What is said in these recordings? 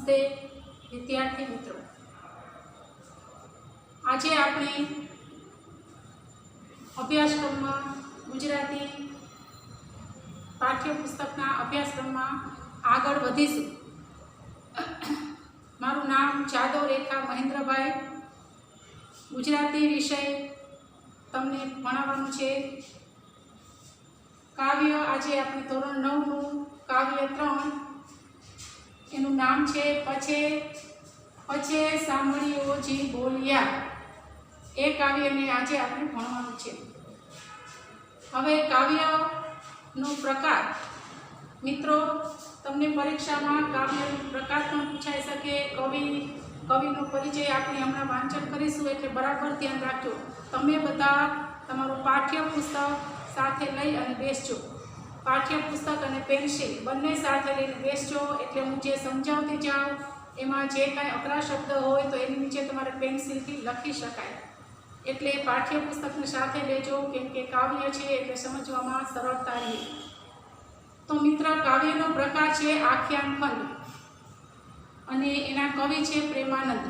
નમસ્તે વિદ્યાર્થી મિત્રો, આજે આપણે અભ્યાસક્રમમાં ગુજરાતી પાઠ્યપુસ્તકના અભ્યાસક્રમમાં આગળ વધીશું। મારું નામ જાદવ રેખા મહેન્દ્રભાઈ, ગુજરાતી વિષય તમને ભણાવવાનું છે। કાવ્ય આજે આપણે ધોરણ 9નું કાવ્ય 3 એનું નામ છે પછે પછે સાંભળ્યો જી બોલ્યા। એ કાવ્યને આજે આપણે ભણવાનું છે। હવે કાવ્યનો પ્રકાર, મિત્રો તમને પરીક્ષામાં કાવ્યનો પ્રકાર પણ પૂછાઈ શકે। કવિનો પરિચય આપણે હમણાં વાંચન કરીશું એટલે બરાબર ધ્યાન રાખજો। તમે બધા તમારું પાઠ્યપુસ્તક સાથે લઈ અને બેસજો। પાઠ્યપુસ્તક અને પેન્સિલ બંને સાથે લઈને બેસજો, એટલે હું જે સમજાવતી જાઉં એમાં જે કાંઈ અઘરા શબ્દ હોય તો એની નીચે તમારે પેન્સિલથી લખી શકાય। એટલે પાઠ્યપુસ્તકને સાથે લેજો, કેમ કે કાવ્ય છે એટલે સમજવામાં સરળતા રહે। તો મિત્ર, કાવ્યનો પ્રકાર છે આખ્યાન ખંડ અને એના કવિ છે પ્રેમાનંદ।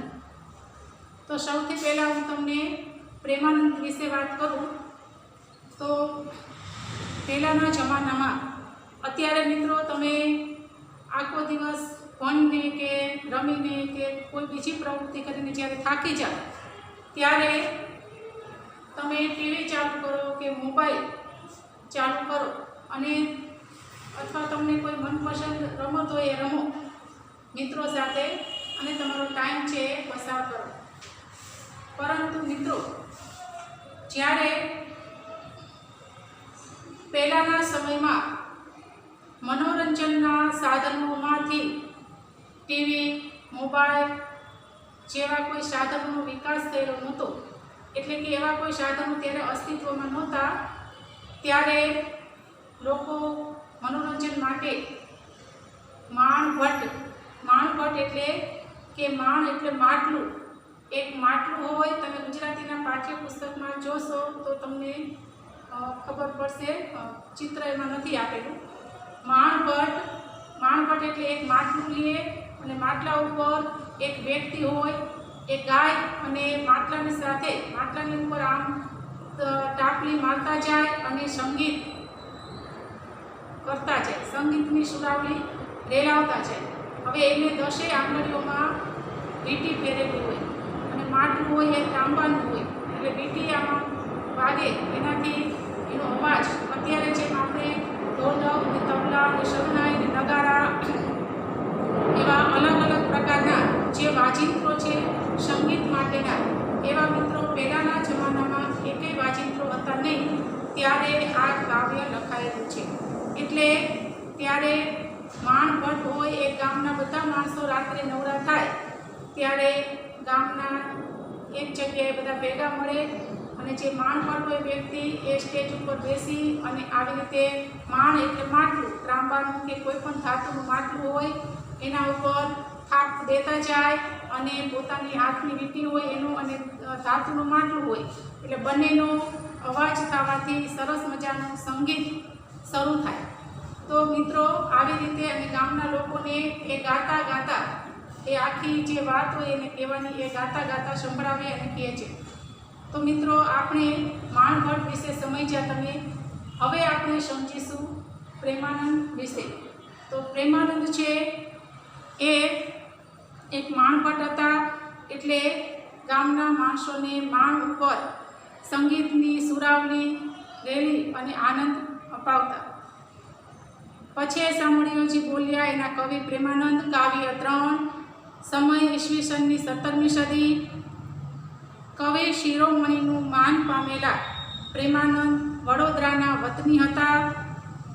તો સૌથી પહેલાં હું તમને પ્રેમાનંદ વિશે વાત કરું તો પહેલાંના જમાનામાં, અત્યારે મિત્રો તમે આખો દિવસ ભણીને કે રમીને કે કોઈ બીજી પ્રવૃત્તિ કરીને જ્યારે થાકી જાઓ ત્યારે તમે ટીવી ચાલુ કરો કે મોબાઈલ ચાલુ કરો અને અથવા તમને કોઈ મનપસંદ રમત હોય એ રમો મિત્રો સાથે અને તમારો ટાઈમ છે એ પસાર કરો। પરંતુ મિત્રો, જ્યારે પહેલાંના સમયમાં મનોરંજનના સાધનોમાંથી ટીવી, મોબાઈલ જેવા કોઈ સાધનોનો વિકાસ થયેલો નહોતો, એટલે કે એવા કોઈ સાધનો ત્યારે અસ્તિત્વમાં નહોતા। ત્યારે લોકો મનોરંજન માટે માણભટ્ટ એટલે કે માણ એટલે માટલું, એક માટલું હોય, તમે ગુજરાતીના પાઠ્યપુસ્તકમાં જોશો તો તમને ખબર પડશે, ચિત્ર એમાં નથી આપેલું। માણભટ્ટ એટલે એક માટલું લે અને માટલા ઉપર એક વ્યક્તિ હોય, એ ગાય અને માટલાની ઉપર આમ ટાપલી મારતા જાય અને સંગીત કરતા જાય, સંગીતની સુરાવલી રેલાવતા જાય। હવે એને 10 આંગળીઓમાં વીંટી ફેરેલી હોય અને માટલું હોય એ તાંબાનું હોય, એટલે વીંટી આમાં વાગે એનાથી એનો અવાજ, અત્યારે જેમ આપણે ઢોલક ને તબલા ને શરણાઈ ને નગારા એવા અલગ અલગ પ્રકારના જે વાજિંત્રો છે સંગીત માટેના, એવા મિત્રો પહેલાંના જમાનામાં એકેય વાજિંત્રો હતા નહીં, ત્યારે આ કાવ્ય લખાયેલું છે। એટલે ત્યારે માણભટ્ટ હોય, એ ગામના બધા માણસો રાત્રે નવરા થાય ત્યારે ગામના એક જગ્યાએ બધા ભેગા મળે અને જે માણભટ્ટ હોય વ્યક્તિ એ સ્ટેજ ઉપર બેસી અને આવી રીતે માણ એટલે માટલું, ત્રાંબાનું કે કોઈ પણ ધાતુનું માટલું હોય એના ઉપર થાપ દેતા જાય અને પોતાની હાથની વીંટી હોય એનું અને ધાતુનું માટલું હોય એટલે બંનેનો અવાજ થવાથી સરસ મજાનું સંગીત શરૂ થાય। તો મિત્રો, આવી રીતે અને ગામના લોકોને એ ગાતા ગાતા એ આખી જે વાત હોય એને કહેવાની, એ ગાતા ગાતા સંભળાવે અને કહે છે। તો મિત્રો, આપણે માણભટ્ટ વિશે સમજ્યા તમે, હવે આપણે સમજીશું પ્રેમાનંદ વિશે। તો પ્રેમાનંદ છે એ એક માણભટ્ટ હતા, એટલે ગામના માણસોને માણ ઉપર સંગીતની સુરાવલી રેલી અને આનંદ અપાવતા। પછી સાંભળ્યો જી બોલ્યા એના કવિ પ્રેમાનંદ, કાવ્ય 3, સમય ઈસવીસનની 17મી સદી। કવિ શિરોમણીનું માન પામેલા પ્રેમાનંદ વડોદરાના વતની હતા।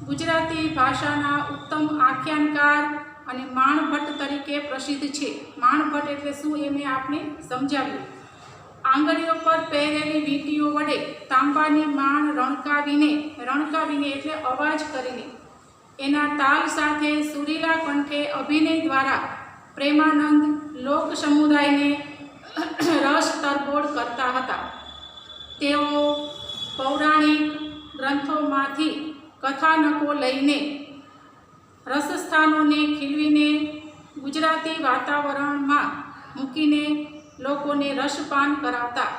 ગુજરાતી ભાષાના ઉત્તમ આખ્યાનકાર અને માણભટ્ટ તરીકે પ્રસિદ્ધ છે। માણભટ્ટ એટલે શું એ મેં આપને સમજાવ્યું। આંગળીઓ પર પહેરેલી વીંટીઓ વડે તાંબાની માણ રણકાવીને એટલે અવાજ કરીને એના તાલ સાથે સુરીલા કંઠે અભિનય દ્વારા પ્રેમાનંદ લોક સમુદાયને રસ તરબોળ કરતા હતા। તેઓ પૌરાણિક ગ્રંથોમાંથી કથાનકો લઈને રસસ્થાનોને ખીલવીને ગુજરાતી વાતાવરણમાં મૂકીને લોકોને રસપાન કરાવતા,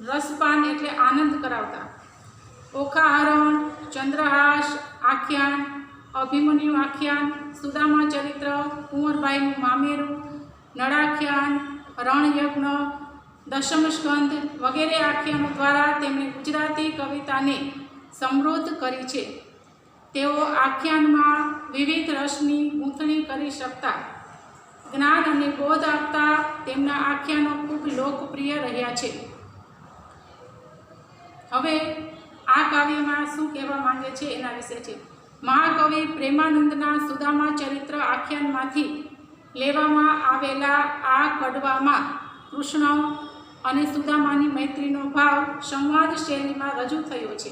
રસપાન એટલે આનંદ કરાવતા. ઓખાહરણ, ચંદ્રહાસ આખ્યાન, અભિમન્યુ આખ્યાન, સુદામા ચરિત્ર, કુંવરબાઈનું મામેરું, નળાખ્યાન, રણયજ્ઞ, દશમસ્કંદ વગેરે આખ્યાનો દ્વારા તેમણે ગુજરાતી કવિતાને સમૃદ્ધ કરી છે. તેઓ આખ્યાનમાં વિવિધ રસની ગૂંથણી કરી શકતા. જ્ઞાન અને બોધ આપતા તેમના આખ્યાનો ખૂબ લોકપ્રિય રહ્યા છે. હવે આ કાવ્યમાં શું કહેવા માંગે છે એના વિશે છે. મહાકવિ પ્રેમાનંદના સુદામા ચરિત્ર આખ્યાનમાંથી લેવામાં આવેલા આ કડવામાં કૃષ્ણ અને સુદામાની મૈત્રીનો ભાવ સંવાદ શૈલીમાં રજૂ થયો છે.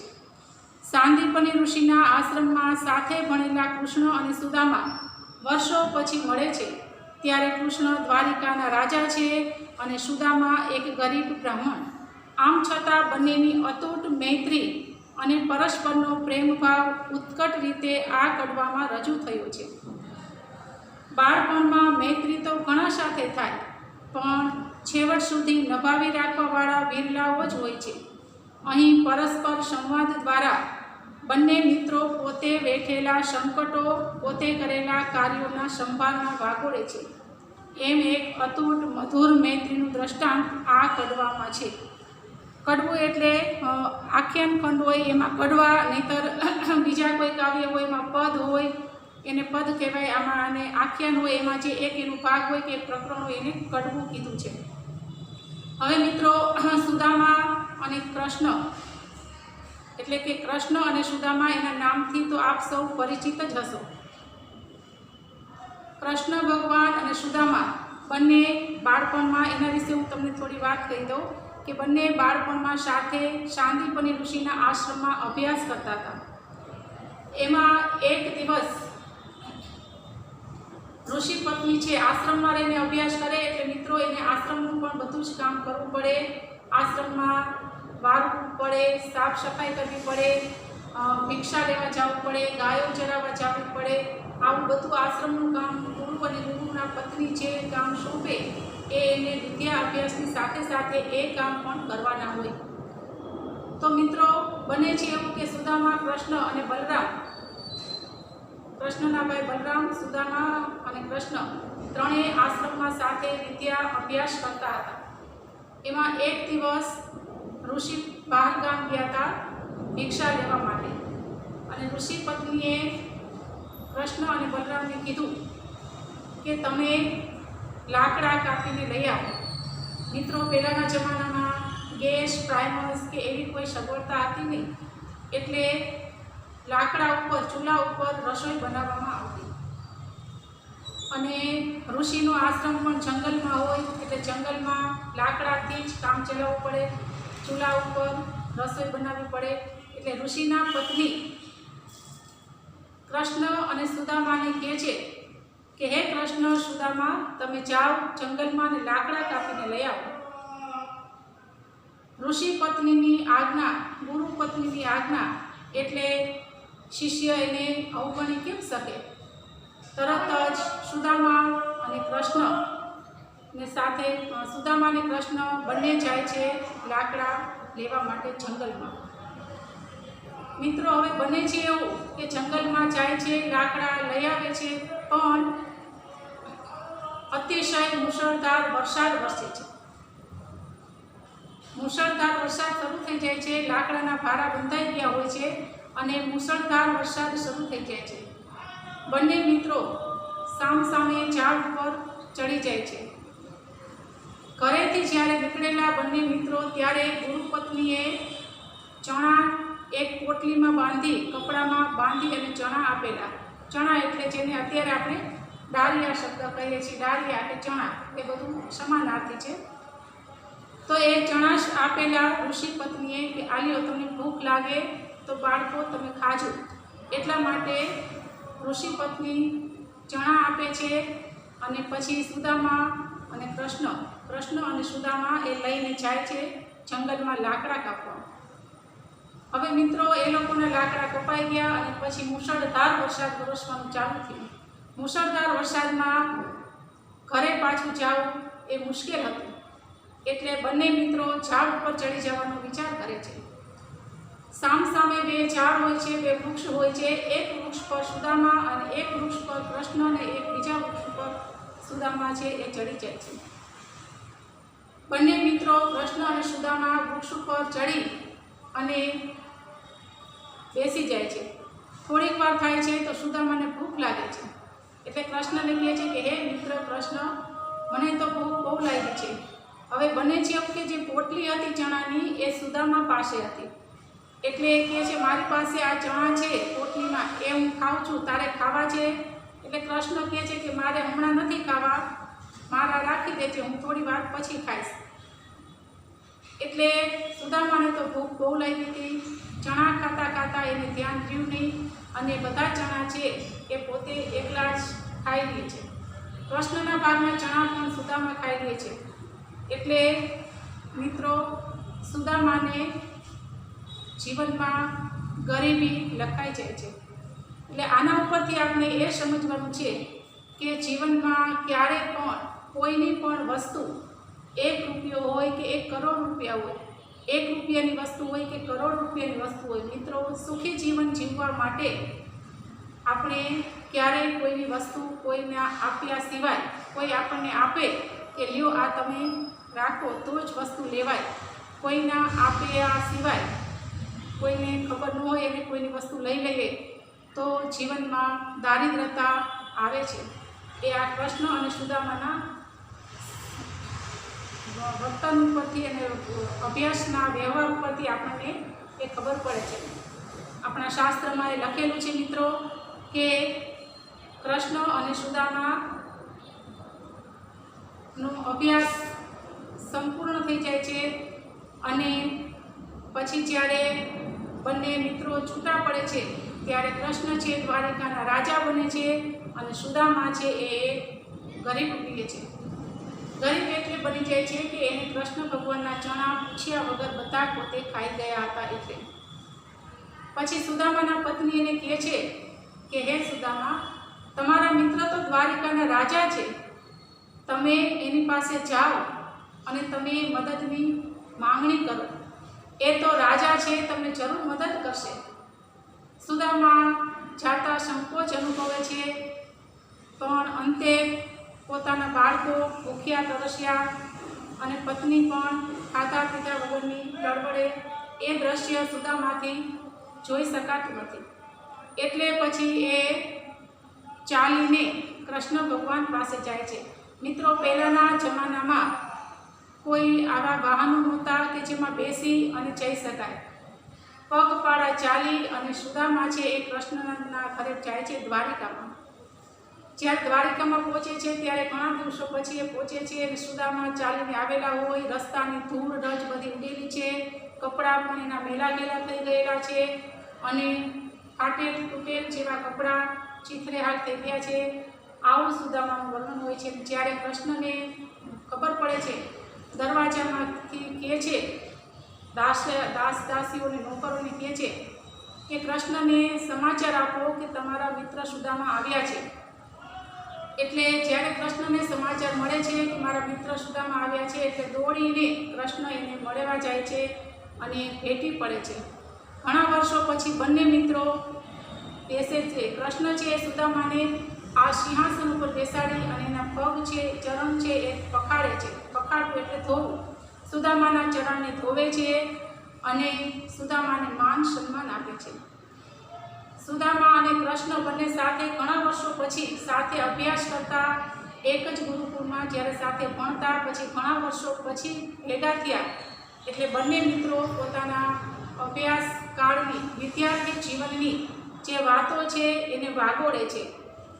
સાંદીપની ઋષિના આશ્રમમાં સાથે ભણેલા કૃષ્ણ અને સુદામા વર્ષો પછી મળે છે. ત્યારે કૃષ્ણ દ્વારિકાના રાજા છે અને સુદામા એક ગરીબ બ્રાહ્મણ. આમ છતાં બંનેની અતૂટ મૈત્રી અને પરસ્પરનો પ્રેમભાવ ઉત્કટ રીતે આ કડવામાં રજૂ થયો છે. બાળપણમાં મૈત્રી તો ઘણા સાથે થાય, પણ છેવટ સુધી નભાવી રાખવાવાળા વિરલાઓ જ હોય છે. અહીં પરસ્પર સંવાદ દ્વારા બંને મિત્રો પોતે વેઠેલા સંકટો, પોતે કરેલા કાર્યોના સંભાળના વાગોળે છે. એમ એક અતૂટ મધુર મૈત્રીનું દ્રષ્ટાંત આ કડવામાં છે. કડવું એટલે આખ્યાન ખંડ હોય એમાં કડવા, નહીતર બીજા કોઈ કાવ્ય હોય એમાં પદ હોય એને પદ કહેવાય. આમાં અને આખ્યાન હોય એમાં જે એક એનો ભાગ હોય કે પ્રકરણ હોય એને કડવું કીધું છે. હવે મિત્રો, સુદામા અને કૃષ્ણ એટલે કે કૃષ્ણ અને સુદામા એના નામથી તો આપ સૌ પરિચિત જ હશો. કૃષ્ણ ભગવાન અને સુદામા બંને બાળપણમાં, એના વિશે હું તમને થોડી વાત કહી દઉં કે બંને બાળપણમાં સાથે સાંદીપની ઋષિના આશ્રમમાં અભ્યાસ કરતા હતા. એમાં એક દિવસ ઋષિ પત્ની છે આશ્રમમાં રહીને અભ્યાસ કરે એટલે મિત્રો એને આશ્રમનું પણ બધું જ કામ કરવું પડે. આશ્રમમાં વાળવું પડે, સાફ સફાઈ કરવી પડે, ભિક્ષા લેવા જવું પડે, ગાયો ચરાવવા જવું પડે. આવું બધું આશ્રમનું કામ ગુરુ અને ગુરુના પત્ની જે કામ સોંપે એ એને વિદ્યા અભ્યાસની સાથે સાથે એ કામ પણ કરવાના હોય. તો મિત્રો, બને છે એવું કે સુદામા, કૃષ્ણ અને બલરામ, કૃષ્ણના ભાઈ બલરામ, સુદામા અને કૃષ્ણ ત્રણેય આશ્રમમાં સાથે વિદ્યા અભ્યાસ કરતા હતા. એમાં એક દિવસ ઋષિ બહાર ગામ ગયા હતા ભિક્ષા લેવા માટે, અને ઋષિ પત્નીએ કૃષ્ણ અને બલરામને કીધું કે તમે લાકડા કાપીને લઈ આવો. મિત્રો, પહેલાંના જમાનામાં ગેસ, પ્રાઇમર્સ કે એવી કોઈ સગવડતા હતી નહીં, એટલે લાકડા ઉપર, ચૂલા ઉપર રસોઈ બનાવવામાં આવતી. અને ઋષિનો આશ્રમ પણ જંગલમાં હોય એટલે જંગલમાં લાકડાથી જ કામ ચલાવવું પડે, ચૂલા ઉપર રસોઈ બનાવવી પડે. એટલે ઋષિના પત્ની કૃષ્ણ અને સુદામાને કહે છે કે હે કૃષ્ણ, સુદામા, તમે જાઓ જંગલમાં અને લાકડા કાપીને લઈ આવો. ઋષિ પત્નીની આજ્ઞા, ગુરુ પત્નીની આજ્ઞા એટલે શિષ્ય એને અવગણી કેમ શકે? તરત જ સુદામા અને કૃષ્ણ ને સાથે સુદામા અને કૃષ્ણ બંને જાય છે લાકડા લેવા માટે જંગલમાં. મિત્રો, હવે બને છે એવું કે જંગલમાં જાય છે, લાકડા લઈ આવે છે, પણ અતિશય મુશળધાર વરસાદ વરસે છે. મુશળધાર વરસાદ શરૂ થઈ જાય છે, લાકડાના ભારા બંધાઈ ગયા હોય છે અને મુશળધાર વરસાદ શરૂ થઈ જાય છે. બંને મિત્રો સામસામે ઝાડ ઉપર ચડી જાય છે. ઘરેથી જ્યારે નીકળેલા બંને મિત્રો ત્યારે ગુરુપત્નીએ ચણા એક પોટલીમાં બાંધી, કપડામાં બાંધી અને ચણા આપેલા. ચણા એટલે જેને અત્યારે આપણે ડાળિયા શબ્દ કહીએ છીએ, ડાળિયા એટલે ચણા, એ બધું સમાનાર્થી છે. તો એ ચણા આપેલા ઋષિ પત્નીએ કે આલ્યો, તમને ભૂખ લાગે તો બાળકો તમે ખાજો. એટલા માટે ઋષિ પત્ની ચણા આપે છે અને પછી સુદામા અને કૃષ્ણ અને સુદામા એ લઈને જાય છે જંગલમાં લાકડા કાપવા. હવે મિત્રો, એ લોકોના લાકડા કપાઈ ગયા અને પછી મુશળધાર વરસાદ વરસવાનું ચાલુ થયું. મુશળધાર વરસાદમાં ઘરે પાછું જવું એ મુશ્કેલ હતું, એટલે બંને મિત્રો ઝાડ ઉપર ચડી જવાનો વિચાર કરે છે. સામસામે બે ઝાડ હોય છે, બે વૃક્ષ હોય છે. એક વૃક્ષ પર સુદામા અને એક વૃક્ષ પર કૃષ્ણ અને એક બીજા વૃક્ષ પર સુદામા છે એ ચડી જાય છે. બંને મિત્રો કૃષ્ણ અને સુદામા વૃક્ષ ઉપર ચડી અને બેસી જાય છે. થોડીક વાર થાય છે તો સુદામાને ભૂખ લાગે છે, એટલે કૃષ્ણને કહે છે કે હે મિત્ર કૃષ્ણ, મને તો ભૂખ બહુ લાગી છે. હવે બને છે એવું કે જે પોટલી હતી ચણાની એ સુદામા પાસે હતી, એટલે એ કહે છે મારી પાસે આ ચણા છે પોટલીમાં, એ હું ખાઉં છું, તારે ખાવા છે? એટલે કૃષ્ણ કહે છે કે મારે હમણાં નથી ખાવા, મારા રાખી દેજે, હું થોડી વાર પછી ખાઈશ. એટલે સુદામાને તો ભૂખ બહુ લાગી હતી. ચણા ખાતા ખાતા એને ધ્યાન રહ્યું નહીં અને બધા ચણા છે એ પોતે એકલા જ ખાઈ લે છે. કૃષ્ણના ભાગના ચણા પણ સુદામા ખાઈ લે છે. એટલે મિત્રો સુદામાને જીવનમાં ગરીબી લખાઈ જાય છે. એટલે આના ઉપરથી આપણે એ સમજવાનું છે કે જીવનમાં ક્યારે પણ કોઈની પણ વસ્તુ 1 રૂપિયો હોય કે 1 કરોડ રૂપિયા હોય, 1 રૂપિયાની વસ્તુ હોય કે કરોડ રૂપિયાની વસ્તુ હોય, મિત્રો સુખી જીવન જીવવા માટે આપણે ક્યારેય કોઈની વસ્તુ કોઈને આપ્યા સિવાય, કોઈ આપણને આપે કે લ્યો આ તમે રાખો તો જ વસ્તુ લેવાય, કોઈના આપ્યા સિવાય, કોઈને ખબર ન હોય એને કોઈની વસ્તુ લઈ લઈએ તો જીવનમાં દારિદ્રતા આવે છે. એ આ કૃષ્ણ અને સુદામાના વર્તન ઉપરથી અને અભ્યાસના વ્યવહાર ઉપરથી આપણને એ ખબર પડે છે. આપણા શાસ્ત્રમાં એ લખેલું છે મિત્રો કે કૃષ્ણ અને સુદામાનો અભ્યાસ સંપૂર્ણ થઈ જાય છે અને પછી જ્યારે બંને મિત્રો છૂટા પડે છે ત્યારે કૃષ્ણ છે દ્વારિકાના રાજા બને છે અને સુદામા છે એ ગરીબ બને છે. ગરીબ એટલે બની જાય છે કે એને કૃષ્ણ ભગવાનના ચણા પૂછ્યા વગર બધા પોતે ખાઈ ગયા હતા. એટલે પછી સુદામાના પત્ની એને કહે છે કે હે સુદામા, તમારા મિત્ર તો દ્વારિકાના રાજા છે, તમે એની પાસે જાઓ અને તમે મદદની માંગણી કરો, એ તો રાજા છે, તમને જરૂર મદદ કરશે. સુદામા જાતા સંકોચ અનુભવે છે, પણ અંતે પોતાના બાળકો ભૂખ્યા તરસ્યા અને પત્ની પણ ખાતા પીતા વગરની તળવળે, એ દ્રશ્ય સુદામાથી જોઈ શકાતું નથી. એટલે પછી એ ચાલીને કૃષ્ણ ભગવાન પાસે જાય છે. મિત્રો પહેલાંના જમાનામાં કોઈ આવા વાહનો નહોતા કે જેમાં બેસી અને જઈ શકાય. પગપાળા ચાલી અને સુદામા છે એ કૃષ્ણના ઘરે જાય છે દ્વારિકામાં. જ્યારે દ્વારિકામાં પહોંચે છે ત્યારે ઘણા દિવસો પછી એ પહોંચે છે અને સુદામા ચાલીને આવેલા હોય, રસ્તાની ધૂળ રજ બધી ઉડેલી છે, કપડાં પણ એના મેલા ગેલા થઈ ગયેલા છે અને ફાટેલ તૂટેલ જેવા કપડાં ચીથરેહાલ થઈ ગયા છે. આવું સુદામાનું વર્ણન હોય છે. જ્યારે કૃષ્ણને ખબર પડે છે, દરવાજામાંથી કહે છે, દાસીઓને નોકરોને કહે છે કે કૃષ્ણને સમાચાર આપો કે તમારા મિત્ર સુદામા આવ્યા છે. એટલે જ્યારે કૃષ્ણને સમાચાર મળે છે કે મારા મિત્ર સુદામા આવ્યા છે એટલે દોડીને કૃષ્ણ એને મળવા જાય છે અને ભેટી પડે છે. ઘણા વર્ષો પછી બંને મિત્રો બેસે છે. કૃષ્ણ છે એ સુદામાને આ સિંહાસન ઉપર બેસાડી અને એના પગ છે, ચરણ છે એ પખાડે છે. પખાડવું એટલે ધોવું. સુદામાના ચરણને ધોવે છે અને સુદામાને માન સન્માન આપે છે. સુદામા અને કૃષ્ણ બંને સાથે ઘણા વર્ષો પછી સાથે અભ્યાસ કરતા, એક જ ગુરુકુળમાં જ્યારે સાથે ભણતા, પછી ઘણા વર્ષો પછી ભેગા થયા. એટલે બંને મિત્રો પોતાના અભ્યાસ કાળની, વિદ્યાર્થી જીવનની જે વાતો છે એને વાગોળે છે.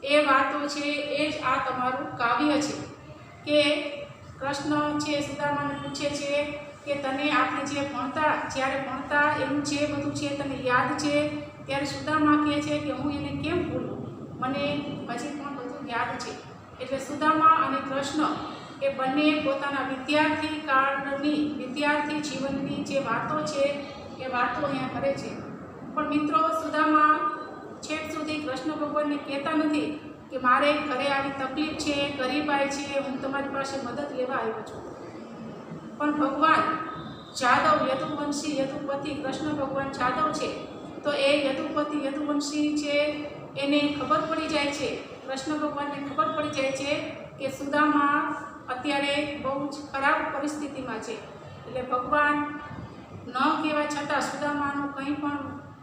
એ વાતો છે એ જ આ તમારું કાવ્ય છે. કે કૃષ્ણ છે સુદામાને પૂછે છે કે તને આપણે જે ભણતા, જ્યારે ભણતા એનું જે બધું છે તને યાદ છે? ત્યારે સુદામા કહે છે કે હું એને કેમ ભૂલું, મને હજી પણ બધું યાદ છે. એટલે સુદામા અને કૃષ્ણ એ બંને પોતાના વિદ્યાર્થી કાળની, વિદ્યાર્થી જીવનની જે વાતો છે એ વાતો અહીંયા કરે છે. પણ મિત્રો સુદામા છેક સુધી કૃષ્ણ ભગવાનને કહેતા નથી કે મારે ઘરે આવી તકલીફ છે, ગરીબાઈ છે, હું તમારી પાસે મદદ લેવા આવ્યો છું. પણ ભગવાન જાદવ યદુવંશી યદુપતિ કૃષ્ણ ભગવાન જાદવ છે, તો એ યદુપતિ યદુવંશી છે એને ખબર પડી જાય છે, કૃષ્ણ ભગવાનને ખબર પડી જાય છે કે સુદામા અત્યારે બહુ જ ખરાબ પરિસ્થિતિમાં છે. એટલે ભગવાન ન કહેવા છતાં, સુદામાનું કંઈ પણ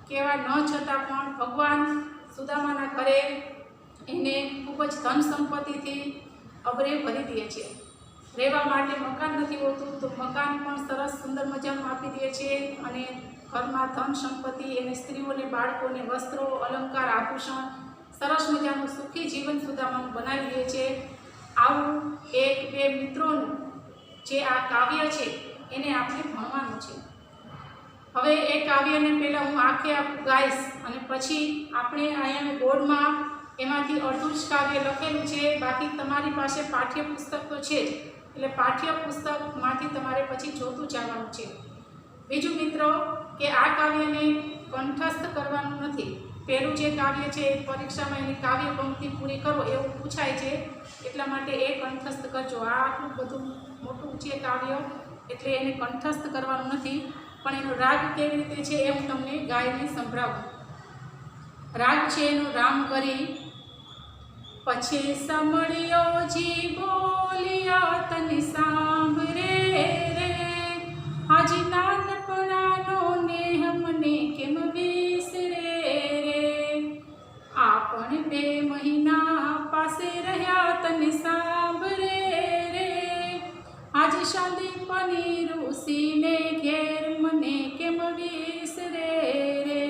કહેવા ન છતાં પણ ભગવાન સુદામાના ઘરે એને ખૂબ જ ધન સંપત્તિથી અબરે ભરી દે છે. રહેવા માટે મકાન નથી હોતું તો મકાન પણ સરસ સુંદર મજાનું આપી દે છે, અને ઘરમાં ધન સંપત્તિ, એને સ્ત્રીઓને બાળકોને વસ્ત્રો અલંકાર આભૂષણ સરસ મજાનું સુખી જીવન સુદામાનું બનાવી દે છે. આવું એક બે મિત્રોનું જે આ કાવ્ય છે એને આપણે ભણવાનું છે. હવે એ કાવ્યને પહેલાં હું આખે ગાઈશ અને પછી આપણે અહીંયા બોર્ડમાં એમાંથી અડધું જ કાવ્ય લખેલું છે, બાકી તમારી પાસે પાઠ્યપુસ્તક તો છે જ, એટલે પાઠ્યપુસ્તકમાંથી તમારે પછી જોતું જવાનું છે. બીજું મિત્રો કે આ કાવ્યને કંઠસ્થ કરવાનું નથી. પહેલું જે કાવ્ય છે પરીક્ષામાં એની કાવ્ય પંક્તિ પૂરી કરો એવું પૂછાય છે, એટલા માટે એ કંઠસ્થ કરજો. આ આટલું બધું મોટું છે કાવ્ય, એટલે એને કંઠસ્થ કરવાનું નથી, પણ એનો રાગ કેવી રીતે છે એ હું તમને ગાઈને સંભળાવું. રાગ છે એનો રામ કરી. પછી સમળ્યો જી બોલિયા તને સાંભળે રે, હાજી નાનપણાનો નેહ મને કેમ વિસરે રે, આપણ 2 મહિના પાસે રહ્યા તને સાંભળે રે, આજે શાંતિપની ઋષિને ઘેર મને કેમ વિસરે રે,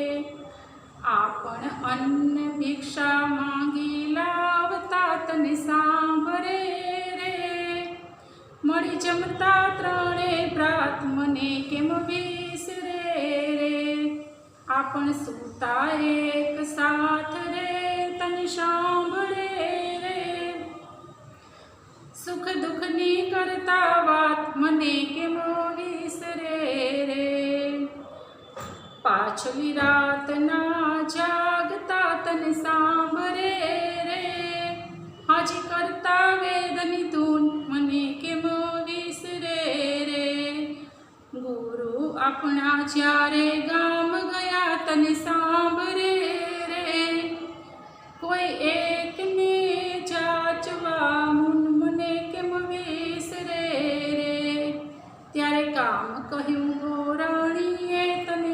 આપણ અન્ન ભિક્ષા માંગી લાવતા તને સાંભળે રે, મળી જમતા 3 પ્રાત મને કેમ વિસરે રે, આપણ સૂતા એક સાથ રે તને સાંભળે રે, સુખ દુઃખની કરતા વાત મને કેમ વિસરે રે, પાછલી રાતના જાગતા તને સાંભળે રે, હાજી કરતા વેદની ધૂન મને કેમ વિસરે રે, ગુરુ આપણા જ્યારે ગામ ગયા તને સાંભળે રે, કોઈ એકને જાચવા મને કેમ વિસરે રે, ત્યારે કામ કહ્યું ગોરાણીએ તને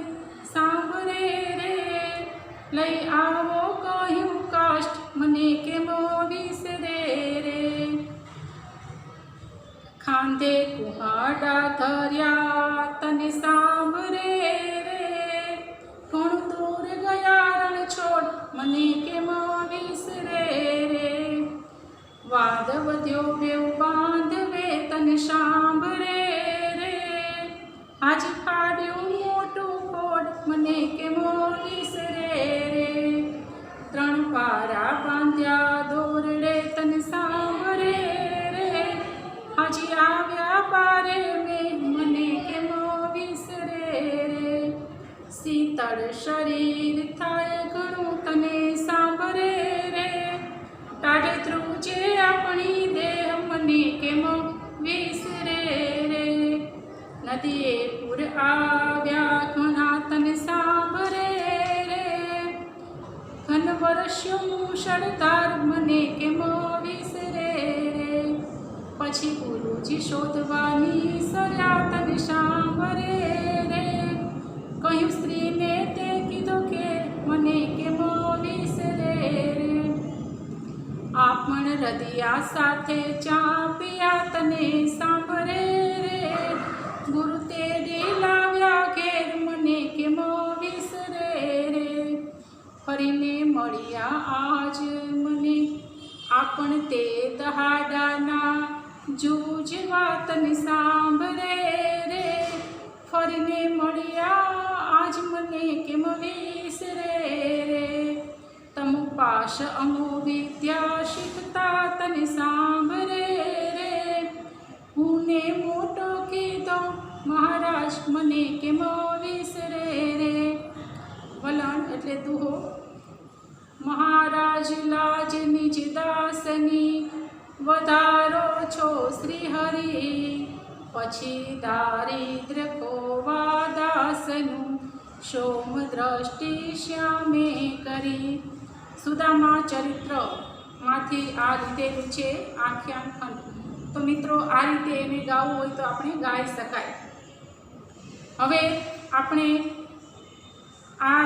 સાંભળે રે, લઈ આવો કહ્યું કાષ્ટ મને કેમ વિસરે રે, ખાંધે કુહાડા ધર્યા તને સાંભળે રે, ઘણું દૂર ગયા રણ છોડ મને કેમ વિસરે રે, વાદ વધ્યો 2 બાંધવે તને સાંભળે રે, હાજી ફાડ્યું મોટું ફોડ મને કેમ વિસરે રે, 3 પારા બાંધ્યા દોરડે તને સાંભળે રે, હાજી આવ્યા પારે મને કેમ વિસરે રે, શીતળ શરીર થાય ઘણું તને સાંભળે રે, ટાઢે ધ્રુજે આપણી દેહ મને કેમ વિસરે રે, નદીએ પૂર આવ્યા ઘણા તને સાંભળે રે, ઘન વર્ષો મુશળધાર મને કેમ વિસરે રે, પછી ગુરુજી શોધવાની સર્યા તને સાંભળે રે, કહ્યું સ્ત્રીને તે કીધું કે મને કેમ વિસરે રે, આપણ હૃદયા સાથે ચા પિયા તને સાંભળે રે, ગુરુ તેડી લાવ્યા ઘેર મને કેમ વિસરે રે, ફરીને મળ્યા આજ મને આપણ તે દહાડાના જૂજવા તને સાંભળે રે, ફરીને મળ્યા આજ મને કેમ વિસરે રે, તમુ પાશ અમુ વિદ્યા શીખતા તને સાંભળે રે, હું ને મોટો કીધો મહારાજ મને કેમ વિસરે રે. વલણ એટલે દુહો. મહારાજ લાજ નિજ દાસની વધારો છો શ્રી હરિ પછી દારિદ્ર કોવા દાસનું સોમ દ્રષ્ટિ શ્યામે કરી। સુદામા ચરિત્રમાંથી આ લીધેલું છે આખ્યાન ખંડ। તો મિત્રો આ રીતે એને ગાવું હોય તો આપણે ગાઈ શકાય। હવે આપણે આ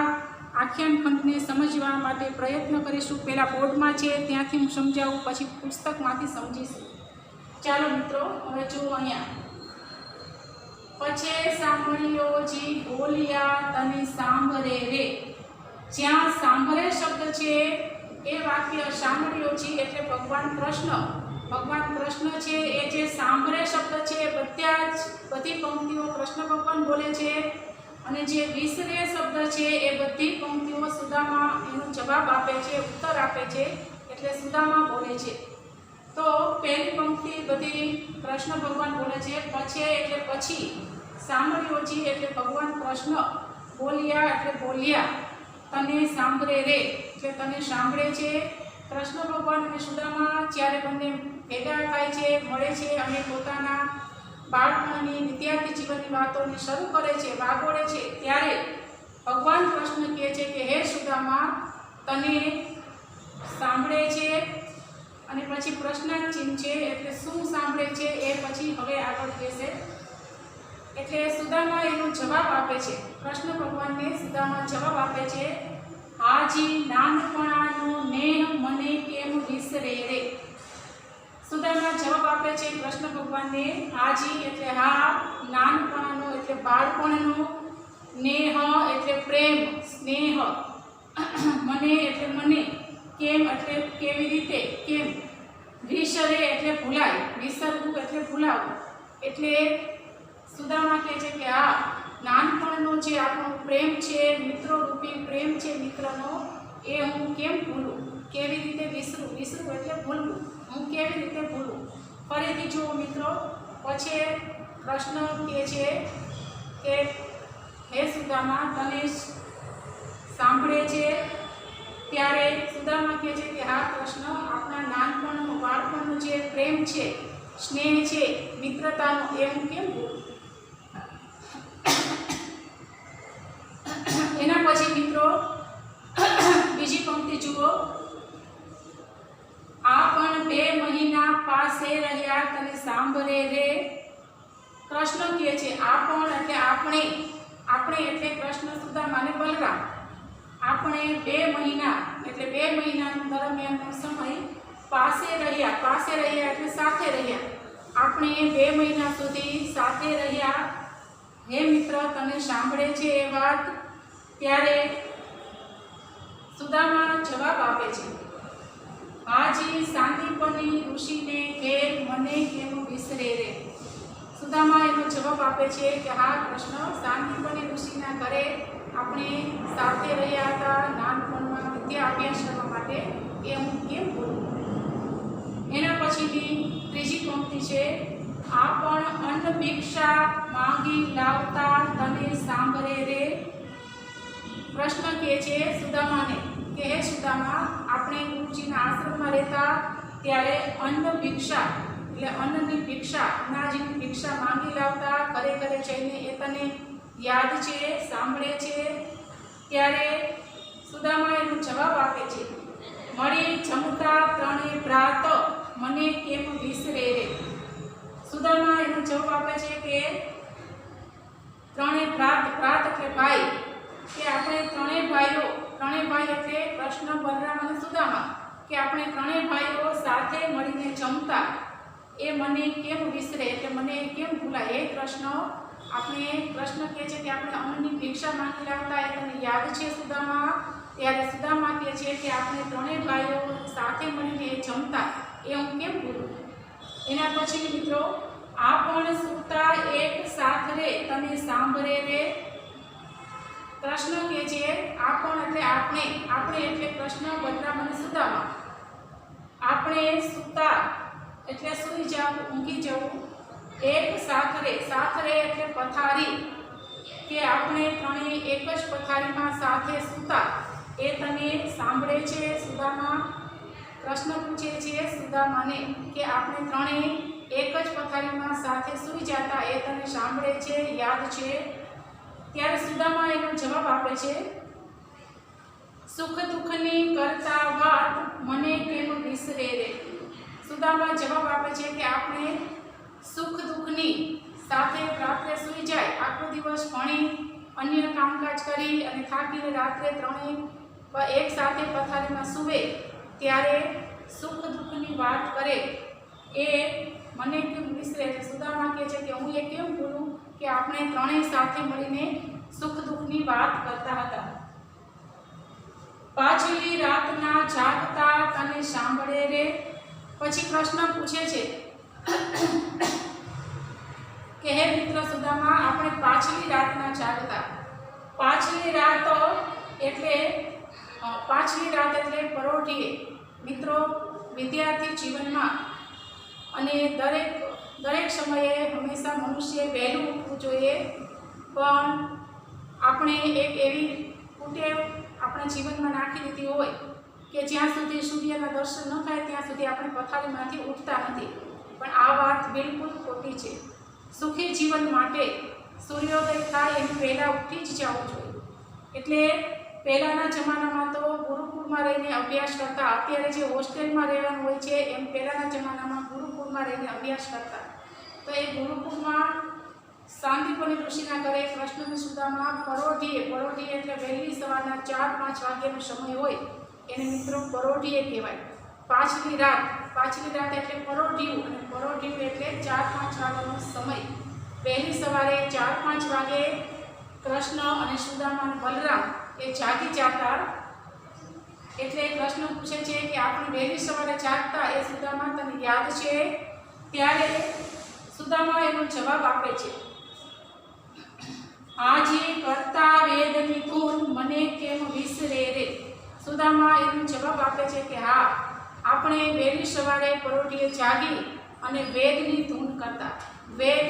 આખ્યાન ખંડને સમજવા માટે પ્રયત્ન કરીશું। પહેલાં બોર્ડમાં છે ત્યાંથી હું સમજાવું, પછી પુસ્તકમાંથી સમજીશું। ચાલો મિત્રો હવે જુઓ અહીંયા। પછે સાંભળ્યો જી બોલ્યા તને સાંભળે રે। જ્યાં સાંભળે શબ્દ છે એ વાક્ય સાંભળ્યો જી એટલે ભગવાન કૃષ્ણ છે। એ જે સાંભળે શબ્દ છે બધી પંક્તિઓ કૃષ્ણ ભગવાન બોલે છે, અને જે વિસરે શબ્દ છે એ બધી પંક્તિઓ સુદામા એનો જવાબ આપે છે, ઉત્તર આપે છે, એટલે સુદામા બોલે છે। તો પહેલી પંક્તિ બધી કૃષ્ણ ભગવાન બોલે છે, પછી એટલે પછી, સાંભળ્યો જી એટલે ભગવાન કૃષ્ણ, બોલ્યા એટલે બોલ્યા, તને સાંભળે રે એટલે તને સાંભળે છે। કૃષ્ણ ભગવાન અને સુદામા જ્યારે બંને ભેગા થાય છે, મળે છે અને પોતાના બાળપણની વિદ્યાર્થી જીવનની વાતોને શરૂ કરે છે, વાગોળે છે, ત્યારે ભગવાન કૃષ્ણ કહે છે કે હે સુદામા તને સાંભળે છે, અને પછી પ્રશ્નાર્થ ચિહ્ન છે એટલે શું સાંભળે છે એ પછી હવે આગળ કહેશે। એટલે સુદામા એનો જવાબ આપે છે, કૃષ્ણ ભગવાનને સુદામા જવાબ આપે છે, હાજી નાનપણાનો નેહ મને કેમ વિસરે રે। સુદામા જવાબ આપે છે કૃષ્ણ ભગવાનને, હાજી એટલે હા, નાનપણાનો એટલે બાળપણનો, નેહ એટલે પ્રેમ સ્નેહ, મને એટલે મને, કેમ એટલે કેવી રીતે, કેમ, વિસરે એટલે ભૂલાય, વિસરવું એટલે ભૂલાવું। એટલે સુદામા કહે છે કે હા, નાનપણનો જે આપણો પ્રેમ છે, મિત્રરૂપી પ્રેમ છે મિત્રનો, એ હું કેમ ભૂલું, કેવી રીતે વિસરું એટલે ભૂલવું, હું કેવી રીતે ભૂલું। ફરીથી જુઓ મિત્રો, પછી કૃષ્ણ કહે છે કે હે સુદામા તને સાંભળે છે, ત્યારે સુદામા કહે છે કે હા કૃષ્ણ, આપણા નાનપણનો બાળપણનો જે પ્રેમ છે, સ્નેહ છે, મિત્રતાનો, એ હું કેમ ભૂલું। એના પછી મિત્રો બીજી પંક્તિ જુઓ, આ પણ 2 મહિના પાસે રહ્યા તને સાંભળે રે। કૃષ્ણ કહે છે આ પણ એટલે આપણે એટલે કૃષ્ણ સુદામા અને બલરામ, આપણે 2 મહિના એટલે 2 મહિના દરમિયાનનો સમય પાસે રહ્યા એટલે સાથે રહ્યા, આપણે 2 મહિના સુધી સાથે રહ્યા, હે મિત્ર તને સાંભળે છે એ વાત। ત્યારે સુદામા જવાબ આપે છે, હાજી સાંદીપની ઋષિને ઘેર મને કેમ વિસરે રે। સુદામા એનો જવાબ આપે છે કે હા કૃષ્ણ, સાંદીપની ઋષિના ઘરે આપણે સાથે રહ્યા હતા નાનપણમાં વિદ્યા અભ્યાસ કરવા માટે, એ હું કેમ ભૂલું। એના પછીની ત્રીજી પંક્તિ છે, આ પણ અન્ન ભિક્ષા માંગી લાવતા તને સાંભળે રે। કૃષ્ણ કહે છે સુદામાને કે હે સુદામા, આપણે ગુરુજીના આશ્રમમાં રહેતા ત્યારે અન્ન ભિક્ષા એટલે અન્નની ભિક્ષા, અનાજની ભિક્ષા માંગી લાવતા, ઘરે ઘરે જઈને એ તને યાદ છે, સાંભળે છે। ત્યારે સુદામા એનો જવાબ આપે છે, મળી જમતા 3 ભ્રાત મને કેમ વિસરે રે। સુદામા એનો જવાબ આપે છે કે 3 ભ્રાત એટલે ભાઈ, કે આપણે 3 ભાઈઓ એટલે કૃષ્ણ, બલરામ અને સુદામા, કે આપણે 3 ભાઈઓ સાથે મળીને જમતા, એ મને કેમ વિસરે એટલે મને કેમ ભૂલાય। એ કૃષ્ણ કહે છે કે આપણે અન્નની ભિક્ષા માંગી લાવતા, એ તને યાદ છે સુદામા। ત્યારે સુદામા કહે છે કે આપણે 3 ભાઈઓ સાથે મળીને જમતા, એ હું કેમ ભૂલું। એના પછી મિત્રો, આ પણ સૂતા એક સાથ રે તને સાંભળે રે। કૃષ્ણ કહે છે આ પણ એટલે આપણે એટલે કૃષ્ણ, બલરામ અને સુદામા, આપણે સૂતા એટલે સૂઈ જવું, ઊંઘી જવું, એક સાથ રે એટલે પથારી, કે આપણે 3 એક જ પથારીમાં સાથે સૂતા, એ તને સાંભળે છે સુદામા? કૃષ્ણ પૂછે છે સુદામાને કે આપણે ત્રણેય એક જ પથારીમાં સાથે સૂઈ જતા, એ તને સાંભળે છે, યાદ છે? ત્યારે સુદામા એનો જવાબ આપે છે, સુખ દુઃખની કરતા વાત મને કેમ વિસરે રે. સુદામા જવાબ આપે છે કે આપણે સુખ દુઃખની સાથે રાત્રે સૂઈ જાય, આખો દિવસ ભણી અન્ય કામકાજ કરી અને થાકીને રાત્રે ત્રણેય એક સાથે પથારીમાં સૂવે ત્યારે સુખ દુઃખની વાત કરે એ મને કેમ વિસરે છે. સુદામા કહે છે કે હું એ કેમ ભૂલું કે આપણે ત્રણેય સાથે મળીને સુખ દુઃખની વાત કરતા હતા. પાછલી રાતના જાગતા તને સાંભળે રે. પછી કૃષ્ણ પૂછે છે કે હે મિત્ર સુદામા, આપણે પાછલી રાતના જાગતા. પાછલી રાત એટલે પરોઢીએ. મિત્રો, વિદ્યાર્થી જીવનમાં અને દરેક સમયે હંમેશા મનુષ્ય વહેલું ઉઠવું જોઈએ, પણ આપણે એક એવી કુટેવ આપણા જીવનમાં નાખી દીધી હોય કે જ્યાં સુધી સૂર્યના દર્શન ન થાય ત્યાં સુધી આપણે પથારીમાંથી ઉઠતા નથી. પણ આ વાત બિલકુલ ખોટી છે. સુખી જીવન માટે સૂર્યોદય થાય એની પહેલાં ઉઠી જ જવું જોઈએ. એટલે પહેલાંના જમાનામાં તો ગુરુકુળમાં રહીને અભ્યાસ કરતા. અત્યારે જે હોસ્ટેલમાં રહેવાનું હોય છે એમ પહેલાંના જમાનામાં ગુરુકુળમાં રહીને અભ્યાસ કરતા. તો એ ગુરુકુળમાં શાંતિપૂર્ણ ઋષિના ઘરે કૃષ્ણ સુદામા પરોઢીએ એટલે વહેલી સવારના 4-5 વાગ્યાનો સમય હોય એને મિત્રો પરોઢીએ કહેવાય. પાછલી રાત એટલે પરોઢિયું, અને પરોઢિયું એટલે 4-5 વાગ્યાનો સમય. વહેલી સવારે 4-5 વાગે કૃષ્ણ અને સુદામા અને બલરામ એ જાગી જતા. એટલે કૃષ્ણ પૂછે છે કે આપણે વહેલી સવારે જાગતા એ સુદામા તને યાદ છે? ત્યારે સુદામા એનો જવાબ આપે છે, આજે કરતા વેદની ધૂન મને કેમ વિસરે રે. સુદામા એનો જવાબ આપે છે કે હા, આપણે વહેલી સવારે પરોઢીએ જાગી અને વેદની ધૂન કરતા. વેદ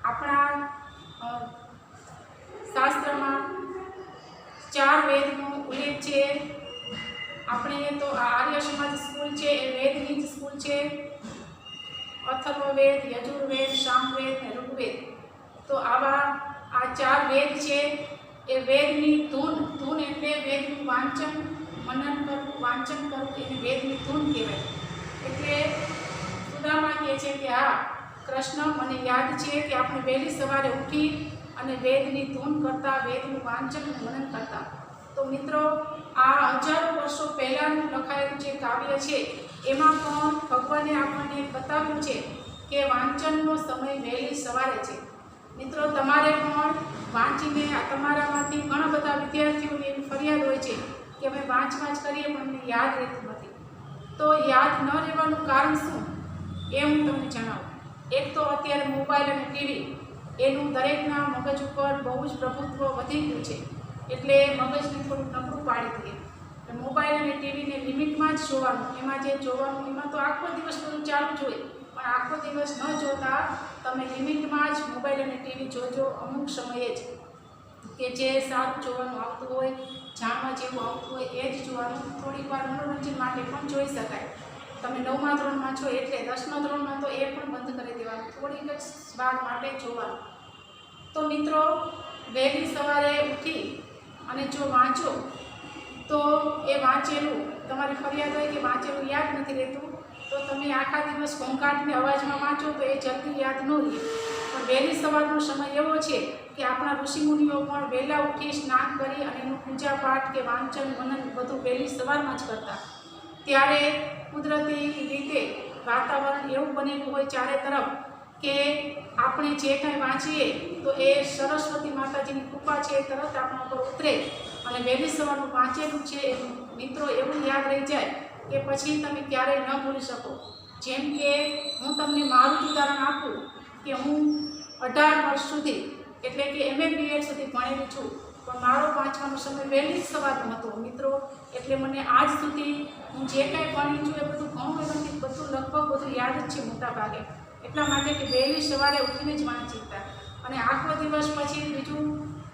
આપણા શાસ્ત્રમાં 4 વેદનો ઉલ્લેખ છે. આપણે તો આર્ય સમાજ સ્કૂલ છે એ વેદની જ સ્કૂલ છે. અથર્વવેદ, યજુર્વેદ, સામવેદ અને ઋગ્વેદ. તો આવા આ 4 વેદ છે એ વેદની ધૂન એટલે વેદનું વાંચન મનન કરવું એને વેદની ધૂન કહેવાય. એટલે સુદામા કહે છે કે હા કૃષ્ણ, મને યાદ છે કે આપણે વહેલી સવારે ઉઠી અને વેદની ધૂન કરતા, વેદનું વાંચન મનન કરતા. તો મિત્રો, આ હજારો વર્ષો પહેલાંનું લખાયેલું જે કાવ્ય છે એમાં પણ ભગવાને આપણને બતાવ્યું છે કે વાંચનનો સમય વહેલી સવારે છે. મિત્રો, તમારે પણ વાંચીને તમારામાંથી ઘણા બધા વિદ્યાર્થીઓની એવી ફરિયાદ હોય છે કે અમે વાંચ કરીએ પણ અમને યાદ રહેતું નથી. તો યાદ ન રહેવાનું કારણ શું એ હું તમને જણાવું. એક તો અત્યારે મોબાઈલ અને ટીવી એનું દરેકના મગજ ઉપર બહુ જ પ્રભુત્વ વધી ગયું છે. એટલે મગજને થોડું નબળું પાડી દઈએ. મોબાઈલ અને ટીવીને લિમિટમાં જ જોવાનું. એમાં જે જોવાનું એમાં તો આખો દિવસ બધું ચાલુ જ હોય, પણ આખો દિવસ ન જોતા તમે લિમિટમાં જ મોબાઈલ અને ટીવી જોજો. અમુક સમયે જ કે જે સારું જોવાનું આવતું હોય, જાણવા જેવું આવતું હોય એ જ જોવાનું. થોડીક વાર મનોરંજન માટે પણ જોઈ શકાય. તમે 9મા ધોરણમાં છો એટલે 10મા ધોરણમાં તો એ પણ બંધ કરી દેવાનું, થોડીક જ વાર માટે જોવાનું. તો મિત્રો, વહેલી સવારે ઉઠી અને જો વાંચો તો એ વાંચેલું, તમારી ફરિયાદ હોય કે વાંચેલું યાદ નથી રહેતું, તો તમે આખા દિવસ ઘોંઘાટની અવાજમાં વાંચો તો એ જલ્દી યાદ ન રહે. પણ વહેલી સવારનો સમય એવો છે કે આપણા ઋષિમુનિઓ પણ વહેલા ઉઠી સ્નાન કરી અને એનું પૂજાપાઠ કે વાંચન મનન બધું વહેલી સવારમાં જ કરતા. ત્યારે કુદરતી રીતે વાતાવરણ એવું બનેલું હોય ચારે તરફ કે આપણે જે કાંઈ વાંચીએ તો એ સરસ્વતી માતાજીની કૃપા છે એ તરત આપણા પર ઉતરે અને વહેલી સવારનું વાંચેલું છે એ મિત્રો એવું યાદ રહી જાય કે પછી તમે ક્યારેય ન ભૂલી શકો. જેમ કે હું તમને મારું જ ઉદાહરણ આપું કે હું 18 વર્ષ સુધી એટલે કે MA BEd સુધી ભણેલી છું, પણ મારો વાંચવાનો સમય વહેલી સવારનો હતો મિત્રો. એટલે મને આજ સુધી હું જે કાંઈ ભણી છું એ બધું ઘણું વ્યવસ્થિત બધું લગભગ બધું યાદ જ છે મોટા ભાગે. એટલા માટે કે વહેલી સવારે ઉઠીને જ વાંચીતા અને આખો દિવસ પછી બીજું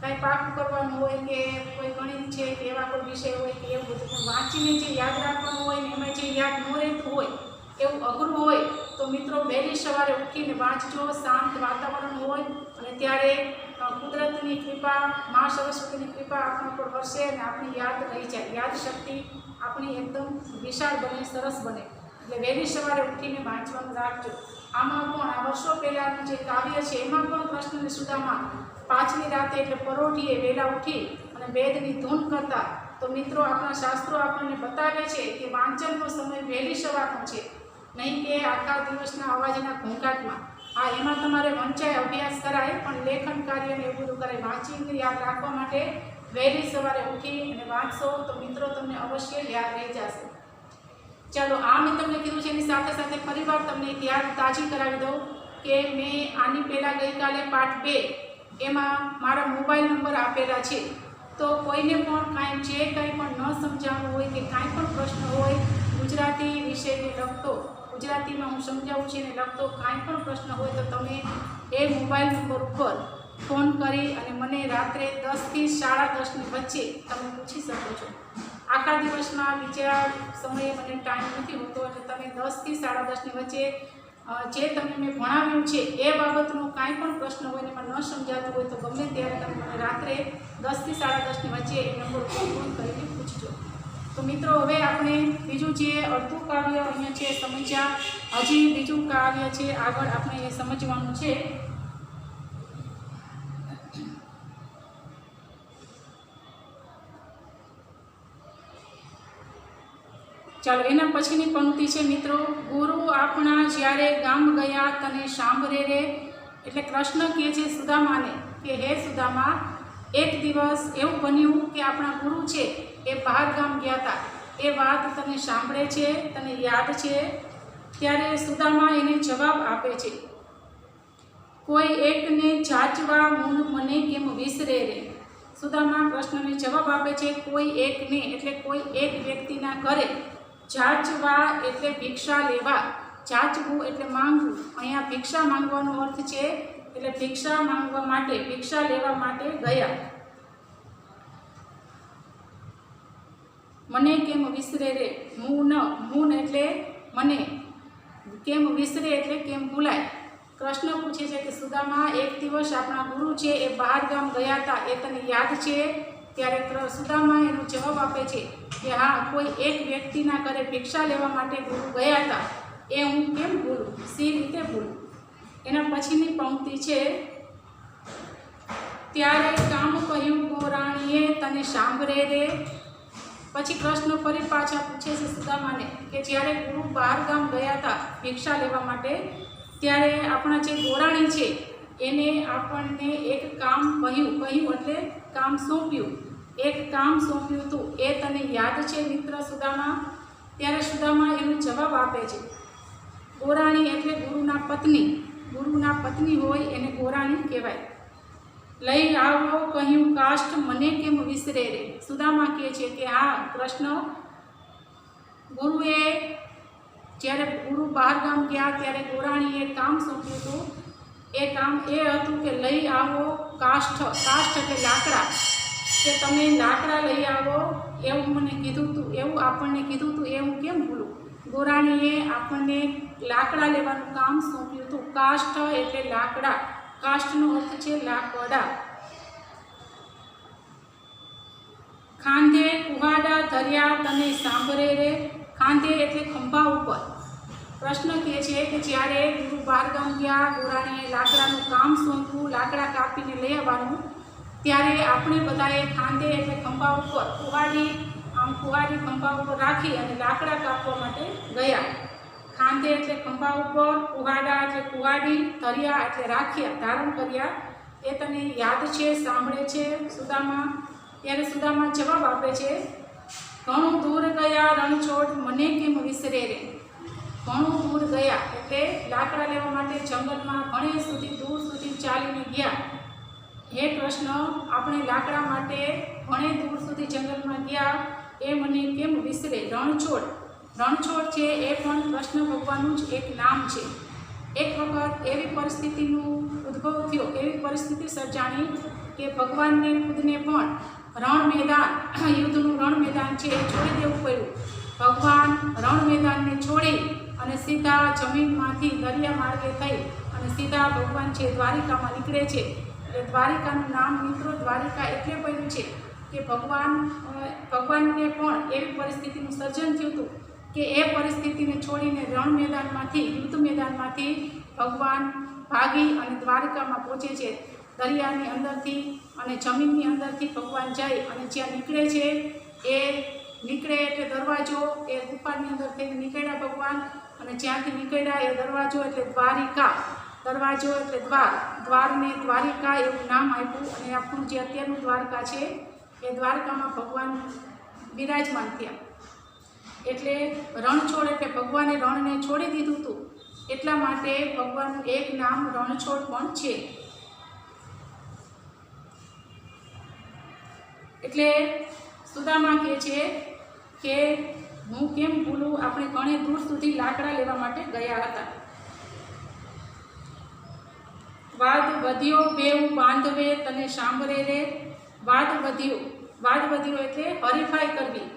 કાંઈ પાકું કરવાનું હોય કે કોઈ ગણિત છે કે એવા કોઈ વિષય હોય કે એવું બધું પણ વાંચીને જે યાદ રાખવાનું હોય ને એમાં જે યાદ ન રહેતું હોય એવું અઘરું હોય તો મિત્રો વહેલી સવારે ઉઠીને વાંચજો. શાંત વાતાવરણ હોય અને ત્યારે કુદરતની કૃપા, મા સરસ્વતીની કૃપા આપણા પર વરસે અને આપણી યાદ રહી જાય, યાદશક્તિ આપણી એકદમ વિશાળ બને, સરસ બને. એટલે વહેલી સવારે ઉઠીને વાંચવાનું રાખજો. આમાં પણ આ વર્ષો પહેલાંનું જે કાવ્ય છે એમાં પણ કૃષ્ણ અને સુદામા પાછલી રાતે એટલે પરોઢીએ વહેલા ઉઠી અને વેદની ધૂન કરતા. તો મિત્રો આપણા શાસ્ત્રો આપણને બતાવે છે કે વાંચનનો સમય વહેલી સવારનો છે, નહીં કે આખા દિવસના અવાજના ઘોંઘાટમાં. હા, એમાં તમારે વંચાય અભ્યાસ કરાય પણ લેખન કાર્યને એવું બધું કરાય. વાંચીને યાદ રાખવા માટે વહેલી સવારે ઉઠી અને વાંચશો તો મિત્રો તમને અવશ્ય યાદ રહી જશે. ચાલો, આ મેં તમને કીધું છે એની સાથે સાથે ફરીવાર તમને એક યાદ તાજી કરાવી દઉં કે મેં આની પહેલાં ગઈકાલે પાઠ 2 એમાં મારા મોબાઈલ નંબર આપેલા છે. તો કોઈને પણ કાંઈ જે કંઈ પણ ન સમજાવવું હોય કે કાંઈ પણ પ્રશ્ન હોય ગુજરાતી વિષયને લગતો, ગુજરાતીમાં હું સમજાવું છું એને લગતો કાંઈ પણ પ્રશ્ન હોય તો તમે એ મોબાઈલ નંબર ઉપર ફોન કરી અને મને રાત્રે 10 થી 10:30ની વચ્ચે તમે પૂછી શકો છો. આખા દિવસમાં બીજા સમયે મને ટાઈમ નથી હોતો એટલે તમે 10 થી 10:30ની વચ્ચે જે તમને મેં ભણાવ્યું છે એ બાબતનો કાંઈ પણ પ્રશ્ન હોય ને એમાં ન સમજાતું હોય તો ગમે ત્યારે તમે મને રાત્રે 10 થી 10:30ની વચ્ચે એ નંબર ઉપર ફોન કરીને પૂછજો. તો મિત્રો, હવે આપણે બીજું જે અડધું કાવ્ય અહીંયા છે સમજ્યા, હજી બીજું કાવ્ય છે આગળ આપણે એ સમજવાનું છે. ચાલો, એના પછીની પંક્તિ છે મિત્રો, ગુરુ આપણા જ્યારે ગામ ગયા તને સાંભળે રે. એટલે કૃષ્ણ કહે છે સુદામાને કે હે સુદામા, એક દિવસ એવું બન્યું કે આપણા ગુરુ છે એ બહાર ગામ ગયા હતા, એ વાત તને સાંભળે છે, તને યાદ છે. ત્યારે સુદામા એને જવાબ આપે છે, કોઈ એકને જાચવા મને કેમ વિસરે રે. સુદામા કૃષ્ણને જવાબ આપે છે, કોઈ એકને એટલે કોઈ એક વ્યક્તિના ઘરે, જાચવા એટલે ભિક્ષા લેવા, જાચવું એટલે માંગવું. અહીંયા ભિક્ષા માંગવાનો અર્થ છે એટલે ભિક્ષા માંગવા માટે, ભિક્ષા લેવા માટે ગયા. મને કેમ વિસરે રે, મૂન એટલે મને, કેમ વિસરે એટલે કેમ ભૂલાય. કૃષ્ણ પૂછે છે કે સુદામા, એક દિવસ આપણા ગુરુ છે એ બહાર ગામ ગયા હતા, એ તને યાદ છે? ત્યારે સુદામા એનો જવાબ આપે છે કે હા, કોઈ એક વ્યક્તિના ઘરે ભિક્ષા લેવા માટે ગુરુ ગયા હતા, એ હું કેમ ભૂલું, સી રીતે ભૂલું. એના પછીની પંક્તિ છે, ત્યારે કામ કહ્યું ગોરાણીએ તને સાંભળે રે. પછી કૃષ્ણ ફરી પાછા પૂછે છે સુદામાને કે જ્યારે ગુરુ બહાર ગામ ગયા હતા ભિક્ષા લેવા માટે, ત્યારે આપણા જે ગોરાણી છે એને આપણને એક કામ કહ્યું એટલે કામ સોંપ્યું, એક કામ સોંપ્યું હતું, એ તને યાદ છે મિત્ર સુદામા? ત્યારે સુદામા એનો જવાબ આપે છે, ગોરાણી એટલે ગુરુના પત્ની હોય એને ગોરાણી કહેવાય. લઈ આવો કહ્યું કાષ્ઠ મને કેમ વિસરે રે. સુદામા કહે છે કે હા કૃષ્ણ, ગુરુએ જ્યારે ગુરુ બહાર ગામ ગયા ત્યારે ગોરાણીએ કામ સોંપ્યું હતું. એ કામ એ હતું કે લઈ આવો કાષ્ઠ એટલે લાકડા, કે તમે લાકડા લઈ આવો એવું મને કીધું હતું, એવું આપણને કીધું હતું, એ હું કેમ ભૂલું. ગોરાણીએ આપણને લાકડા લેવાનું કામ સોંપ્યું હતું. કાષ્ઠ એટલે લાકડા, કાષ્ઠનો અર્થ છે લાકડા. ખાંધે કુહાડા ધર્યા તને સાંભળે રે. ખાંધે એટલે ખંભા ઉપર. પ્રશ્ન કહે છે કે જ્યારે ગુરુ બહારગામ ગયા, ગોરાણીએ લાકડાનું કામ સોંપ્યું, લાકડા કાપીને લઈ આવવાનું, ત્યારે આપણે બધાએ ખાંધે એટલે ખંભા ઉપર કુહાડી ખંભા ઉપર રાખી અને લાકડા કાપવા માટે ગયા. ખાંધે એટલે ખંભા ઉપર, કુહાડા એટલે કુહાડી, ધર્યા એટલે રાખ્યા, ધારણ કર્યા. એ તને યાદ છે, સાંભળે છે સુદામા? ત્યારે સુદામા જવાબ આપે છે, ઘણું દૂર ગયા રણછોડ મને કેમ વિસરે રે. ઘણું દૂર ગયા એટલે લાકડા લેવા માટે જંગલમાં ઘણે દૂર સુધી ચાલીને ગયા. હે કૃષ્ણ, આપણે લાકડા માટે ઘણે દૂર સુધી જંગલમાં ગયા, એ મને કેમ વિસરે. રણછોડ છે એ પણ કૃષ્ણ ભગવાનનું જ એક નામ છે. એક વખત એવી પરિસ્થિતિનું ઉદ્ભવ થયો, એવી પરિસ્થિતિ સર્જાણી કે ભગવાનને ખુદને પણ રણ મેદાન, યુદ્ધનું રણ મેદાન છે એ છોડી દેવું પડ્યું. ભગવાન રણ મેદાનને છોડી અને સીધા જમીનમાંથી દરિયા માર્ગે થઈ અને સીધા ભગવાન છે દ્વારિકામાં નીકળે છે. એટલે દ્વારિકાનું નામ મિત્રો દ્વારિકા એટલે પડ્યું છે કે ભગવાનને પણ એવી પરિસ્થિતિનું સર્જન થયું હતું કે એ પરિસ્થિતિને છોડીને રણ મેદાનમાંથી, યુદ્ધ મેદાનમાંથી ભગવાન ભાગી અને દ્વારિકામાં પહોંચે છે. દરિયાની અંદરથી અને જમીનની અંદરથી ભગવાન જાય અને જ્યાં નીકળે છે એ નીકળે એટલે દરવાજો, એ ગુફાની અંદર થઈને નીકળ્યા ભગવાન, અને જ્યાંથી નીકળ્યા એ દરવાજો એટલે દ્વારિકા, દરવાજો એટલે દ્વાર, દ્વારને દ્વારિકા એવું નામ આપ્યું. અને આપણું જે અત્યારનું દ્વારકા છે એ દ્વારકામાં ભગવાન બિરાજમાન થયા. એટલે રણછોડ એટલે ભગવાને રણને છોડી દીધું હતું, એટલા માટે ભગવાનનું એક નામ રણછોડ પણ છે. એટલે સુદામા કહે છે કે હું કેમ ભૂલું, આપણે ઘણે દૂર સુધી લાકડા લેવા માટે ગયા હતા. વાદ વધ્યો બેઉ બાંધવે તને સાંભળે રે. વાદ વધ્યો, વાદ વધ્યો એટલે હરીફાઈ કરવી.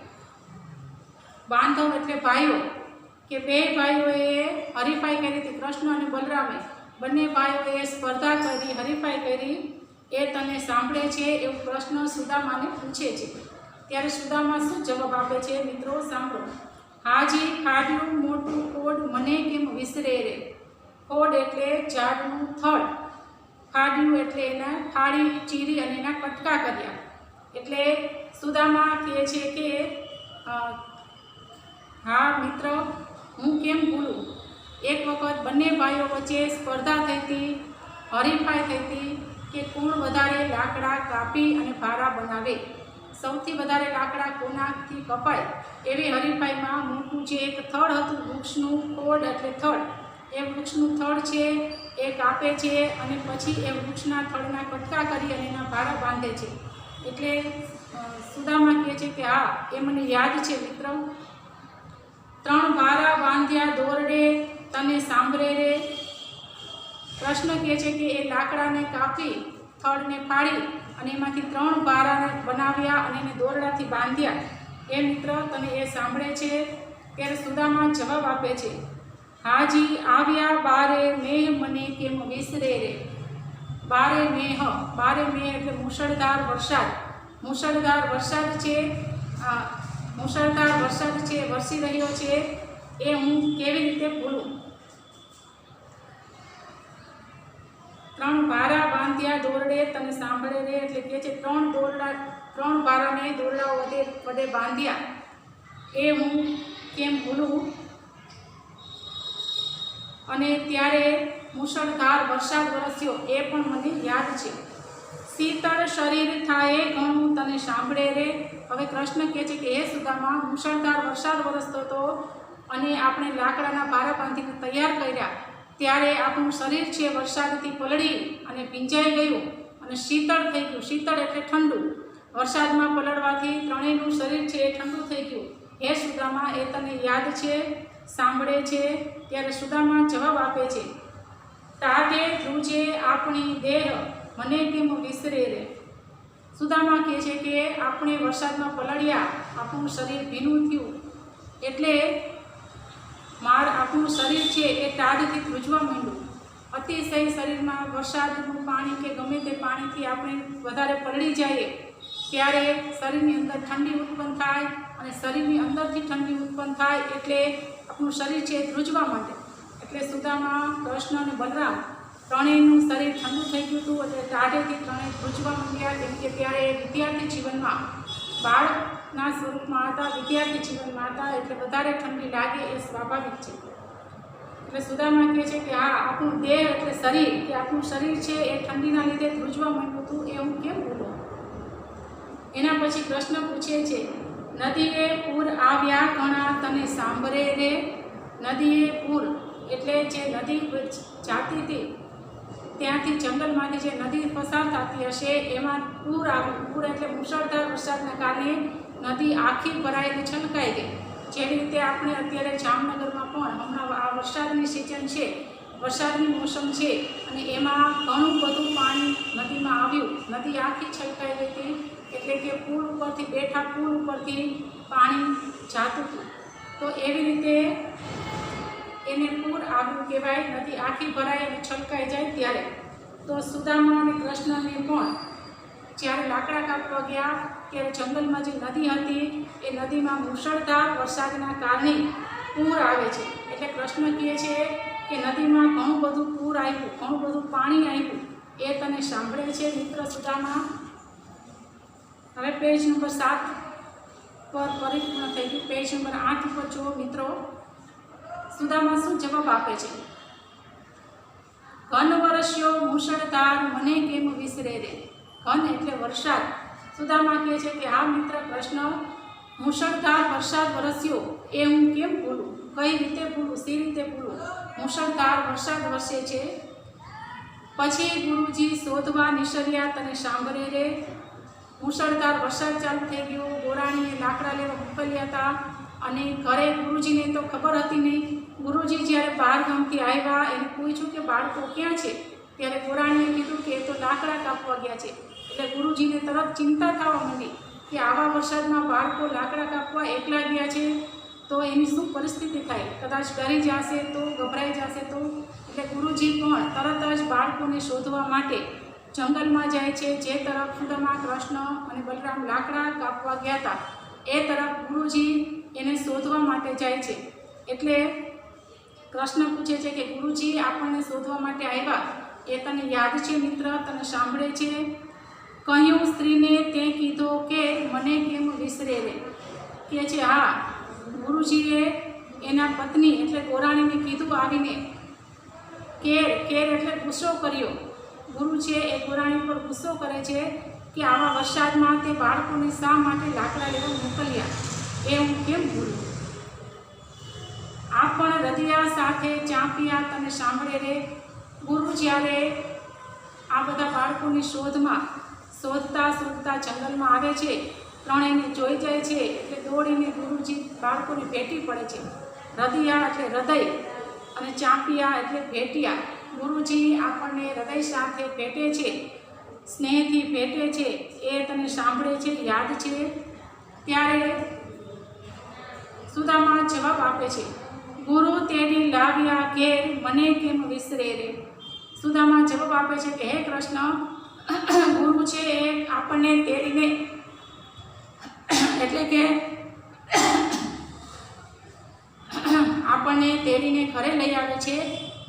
બાંધવ એટલે ભાઈઓ, કે બે ભાઈઓએ હરીફાઈ કરી હતી. કૃષ્ણ અને બલરામે બંને ભાઈઓએ સ્પર્ધા કરી, હરીફાઈ કરી. એ તને સાંભળે છે એવું પ્રશ્ન સુદામાને પૂછે છે. ત્યારે સુદામા શું જવાબ આપે છે મિત્રો સાંભળો. હાજી ખાડ્યું મોટું ખોડ મને કેમ વિસરે રે. ખોડ એટલે ઝાડનું થડ, ખાડ્યું એટલે એના ફાડી ચીરી અને એના કટકા કર્યા. એટલે સુદામા કહે છે કે હા મિત્ર, હું કેમ ભૂલું. એક વખત બંને ભાઈઓ વચ્ચે સ્પર્ધા થઈ હતી, હરીફાઈ થઈ હતી કે કોણ વધારે લાકડા કાપી અને ભારા બનાવે. સૌથી વધારે લાકડા કોનાથી કપાય એવી હરીફાઈમાં મોટું જે એક થડ હતું, વૃક્ષનું ખોડ એટલે થડ, એ વૃક્ષનું થડ છે એ કાપે છે અને પછી એ વૃક્ષના થડના કટકા કરી અને એના ભારા બાંધે છે. એટલે સુદામા કહે છે કે હા, એ મને યાદ છે મિત્ર. 3 ભારા બાંધ્યા દોરડે તને સાંભળે રે. કૃષ્ણ કહે છે કે એ લાકડાને કાપી, થડને ફાડી અને એમાંથી 3 ભારાને બનાવ્યા અને એને દોરડાથી બાંધ્યા. એ મિત્ર તને એ સાંભળે છે. ત્યારે સુદામા જવાબ આપે છે, હાજી આવ્યા બારે મેહ મને કેમ વિસરે રે. બારે મેહ, બારે મેહ એટલે મુશળધાર વરસાદ. મુશળધાર વરસાદ છે, મુશળધાર વરસાદ છે વરસી રહ્યો છે, એ હું કેવી રીતે ભૂલું. 3 ભારા બાંધ્યા દોરડે તને સાંભળે રે એટલે કે છે 3 ભારાને દોરડાઓ વડે બાંધ્યા, એ હું કેમ ભૂલું. અને ત્યારે મુશળધાર વરસાદ વરસ્યો એ પણ મને યાદ છે. શીતળ શરીર થાય ઘણું તને સાંભળે રે. હવે કૃષ્ણ કહે છે કે હે સુદામા, મુશળધાર વરસાદ વરસતો હતો અને આપણે લાકડાના ભારા બાંધીને તૈયાર કર્યા, ત્યારે આપણું શરીર છે વરસાદથી પલળી અને ભીંજાઈ ગયું અને શીતળ થઈ ગયું. શીતળ એટલે ઠંડુ. વરસાદમાં પલળવાથી ત્રણેયનું શરીર છે એ ઠંડુ થઈ ગયું. હે સુદામા, એ તને યાદ છે, સાંભળે છે. ત્યારે સુદામા જવાબ આપે છે, તાતે ધ્રુજે આપણી દેહ મને કેમ વિસરે રે. સુદામા કહે છે કે આપણે વરસાદમાં પલળ્યા, આપણું શરીર ભીનું થયું એટલે આપણું શરીર છે એ ટાઢથી ધ્રુજવા માંડ્યું. અતિશય શરીરમાં વરસાદનું પાણી કે ગમે તે પાણીથી આપણે વધારે પલળી જઈએ ત્યારે શરીરની અંદર ઠંડી ઉત્પન્ન થાય અને શરીરની અંદરથી ઠંડી ઉત્પન્ન થાય એટલે આપણું શરીર છે ધ્રુજવા માંડે. એટલે સુદામા, કૃષ્ણ અને બલરામ ત્રણેયનું શરીર ઠંડુ થઈ ગયું હતું એટલે ટાઢેથી ત્રણેય ધ્રુજવા માંડ્યા. કેમ કે ત્યારે વિદ્યાર્થી જીવનમાં, બાળકના સ્વરૂપમાં હતા, વિદ્યાર્થી જીવનમાં હતા એટલે વધારે ઠંડી લાગે એ સ્વાભાવિક છે. એટલે સુદામા કહે છે કે હા, આપણું દેહ એટલે શરીર, કે આપણું શરીર છે એ ઠંડીના લીધે ધ્રુજવા માંડ્યું હતું, એ હું કેમ ભૂલું. એના પછી કૃષ્ણ પૂછે છે, નદીએ પૂર આવ્યા ઘણા તને સાંભળે રે. નદીએ પૂર એટલે જે નદી જાતી હતી ત્યાંથી જંગલમાંથી જે નદી પસાર થતી હશે એમાં પૂર આવ્યું. પૂર એટલે મુશળધાર વરસાદના કારણે નદી આખી ભરાયેલી છલકાઈ ગઈ. જેવી રીતે આપણે અત્યારે જામનગરમાં પણ હમણાં આ વરસાદની સિઝન છે વરસાદની મોસમ છે અને એમાં ઘણું બધું પાણી નદીમાં આવ્યું, નદી આખી છલકાઈ ગઈ હતી, એટલે કે પુલ ઉપરથી બેઠા પુલ ઉપરથી પાણી જાતું હતું. તો એવી રીતે એને પૂર આવ્યું કહેવાય, નદી આખી ભરાય અને છલકાઈ જાય ત્યારે. તો સુદામા અને કૃષ્ણને પણ જ્યારે લાકડા કાપવા ગયા ત્યારે જંગલમાં જે નદી હતી એ નદીમાં મુશળધાર વરસાદના કારણે પૂર આવે છે. એટલે કૃષ્ણ કહે છે કે નદીમાં ઘણું બધું પૂર આવ્યું, ઘણું બધું પાણી આવ્યું, એ તને સાંભળે છે મિત્ર સુદામા. હવે પેજ નંબર 7 પર પરિપૂર્ણ થઈ ગયું. પેજ નંબર 8 ઉપર જુઓ મિત્રો, સુદામા શું જવાબ આપે છે? ઘન વરસ્યો મુશળધાર મને કેમ વિસરે રે. ઘન એટલે વરસાદ. સુદામા કહે છે કે હા મિત્ર કૃષ્ણ, મુશળધાર વરસાદ વરસ્યો એ હું કેમ ભૂલું, કઈ રીતે ભૂલું, સી રીતે ભૂલું. મુશળધાર વરસાદ વરસે છે. પછી ગુરુજી શોધવા નિસર્યા તને સાંભળે રે. મુશળધાર વરસાદ ચાલુ થઈ ગયો, ગોરાણીએ લાકડા લેવા મોકલ્યા હતા અને ઘરે ગુરુજીને તો ખબર હતી નહીં. ગુરુજી જ્યારે બહાર ગામથી આવ્યા એને પૂછ્યું કે બાળકો ક્યાં છે, ત્યારે ગોરાણીએ કીધું કે એ તો લાકડા કાપવા ગયા છે. એટલે ગુરુજીને તરત ચિંતા થવા માંડી કે આવા વરસાદમાં બાળકો લાકડા કાપવા એકલા ગયા છે તો એની શું પરિસ્થિતિ થાય, કદાચ ડરી જશે તો, ગભરાઈ જશે તો. એટલે ગુરુજી પણ તરત જ બાળકોને શોધવા માટે જંગલમાં જાય છે. જે તરફ સુદામા, કૃષ્ણ અને બલરામ લાકડા કાપવા ગયા હતા એ તરફ ગુરુજી એને શોધવા માટે જાય છે. એટલે કૃષ્ણ પૂછે છે કે ગુરુજી આપણને શોધવા માટે આવ્યા, એ તને યાદ છે મિત્ર, તને સાંભળે છે? કહ્યું સ્ત્રીને તે કીધો કે મને કેમ વિસરે રે. કહે છે હા, ગુરુજીએ એના પત્ની એટલે ગોરાણીને કીધું આવીને, કેર એટલે ગુસ્સો કર્યો. ગુરુ છે એ ગોરાણી પર ગુસ્સો કરે છે કે આવા વરસાદમાં તે બાળકોને શા માટે લાકડા લેવા મોકલ્યા, એ હું કેમ ભૂલું. આ પણ હૃદયા સાથે ચાંપિયા તને સાંભળે રે. ગુરુ જ્યારે આ બધા બાળકોની શોધતા જંગલમાં આવે છે, ત્રણેયને જોઈ જાય છે એટલે દોડીને ગુરુજી બાળકોને ભેટી પડે છે. હૃદયા એટલે હૃદય અને ચાંપિયા એટલે ભેટિયા. ગુરુજી આપણને હૃદય સાથે ભેટે છે, સ્નેહથી ભેટે છે, એ તને સાંભળે છે, યાદ છે. ત્યારે સુદામા જવાબ આપે છે, ગુરુ તેડી લાવ્યા ઘેર મને કેમ વિસરે રે. સુદામા જવાબ આપે છે કે હે કૃષ્ણ, ગુરુ છે એ આપણને તેડીને એટલે કે આપણને તેડીને ઘરે લઈ આવે છે,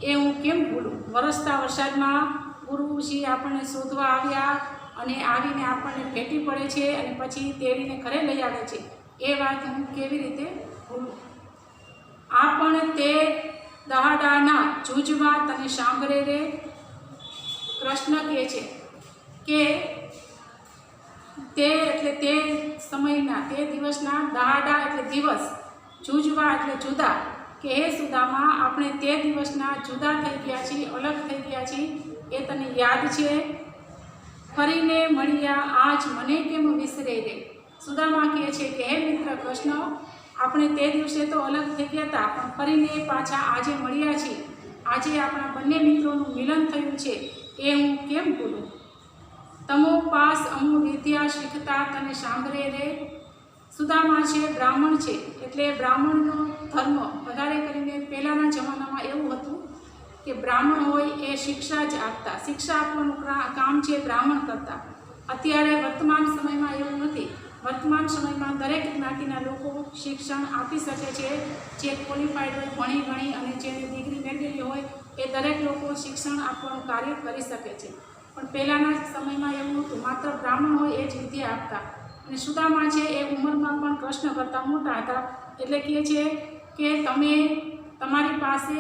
એ હું કેમ ભૂલું. વરસતા વરસાદમાં ગુરુજી આપણને શોધવા આવ્યા અને આવીને આપણને ભેટી પડે છે અને પછી તેડીને ઘરે લઈ આવે છે, એ વાત હું કેવી રીતે ભૂલું. આ પણ તે દહાડાના જૂજમાં તને સાંભળે રે. કૃષ્ણ કહે છે કે તે એટલે તે સમયના, તે દિવસના, દહાડા એટલે દિવસ, જૂજવા એટલે જુદા. કે હે સુદામા, આપણે તે દિવસના જુદા થઈ ગયા છીએ, અલગ થઈ ગયા છીએ, એ તને યાદ છે? ફરીને મળ્યા આજ મને કેમ વિસરે રે. સુદામા કહે છે કે હે મિત્ર કૃષ્ણ, આપણે તે દિવસે તો અલગ થઈ ગયા હતા, પણ ફરીને પાછા આજે મળ્યા છીએ. આજે આપણા બંને મિત્રોનું મિલન થયું છે, એ હું કેમ ભૂલું. તમો પાસ અમુ વિદ્યા શીખતા તને સાંભળે રે. સુદામા છે બ્રાહ્મણ છે, એટલે બ્રાહ્મણનો ધર્મ વધારે કરીને પહેલાંના જમાનામાં એવું હતું કે બ્રાહ્મણ હોય એ શિક્ષા જ આપતા, શિક્ષા આપવાનું કામ છે બ્રાહ્મણ કરતા. અત્યારે વર્તમાન સમયમાં એવું નથી. વર્તમાન સમયમાં દરેક જ્ઞાતિના લોકો શિક્ષણ આપી શકે છે. જે ક્વોલિફાઈડ હોય, ભણી ગણી અને જેને ડિગ્રી મેળવેલી હોય એ દરેક લોકો શિક્ષણ આપવાનું કાર્ય કરી શકે છે. પણ પહેલાંના સમયમાં એવું નહોતું, માત્ર બ્રાહ્મણ હોય એ જ વિદ્યા આપતા. અને સુદામા છે એ ઉંમરમાં પણ કૃષ્ણ કરતાં મોટા હતા, એટલે કહે છે કે તમે તમારી પાસે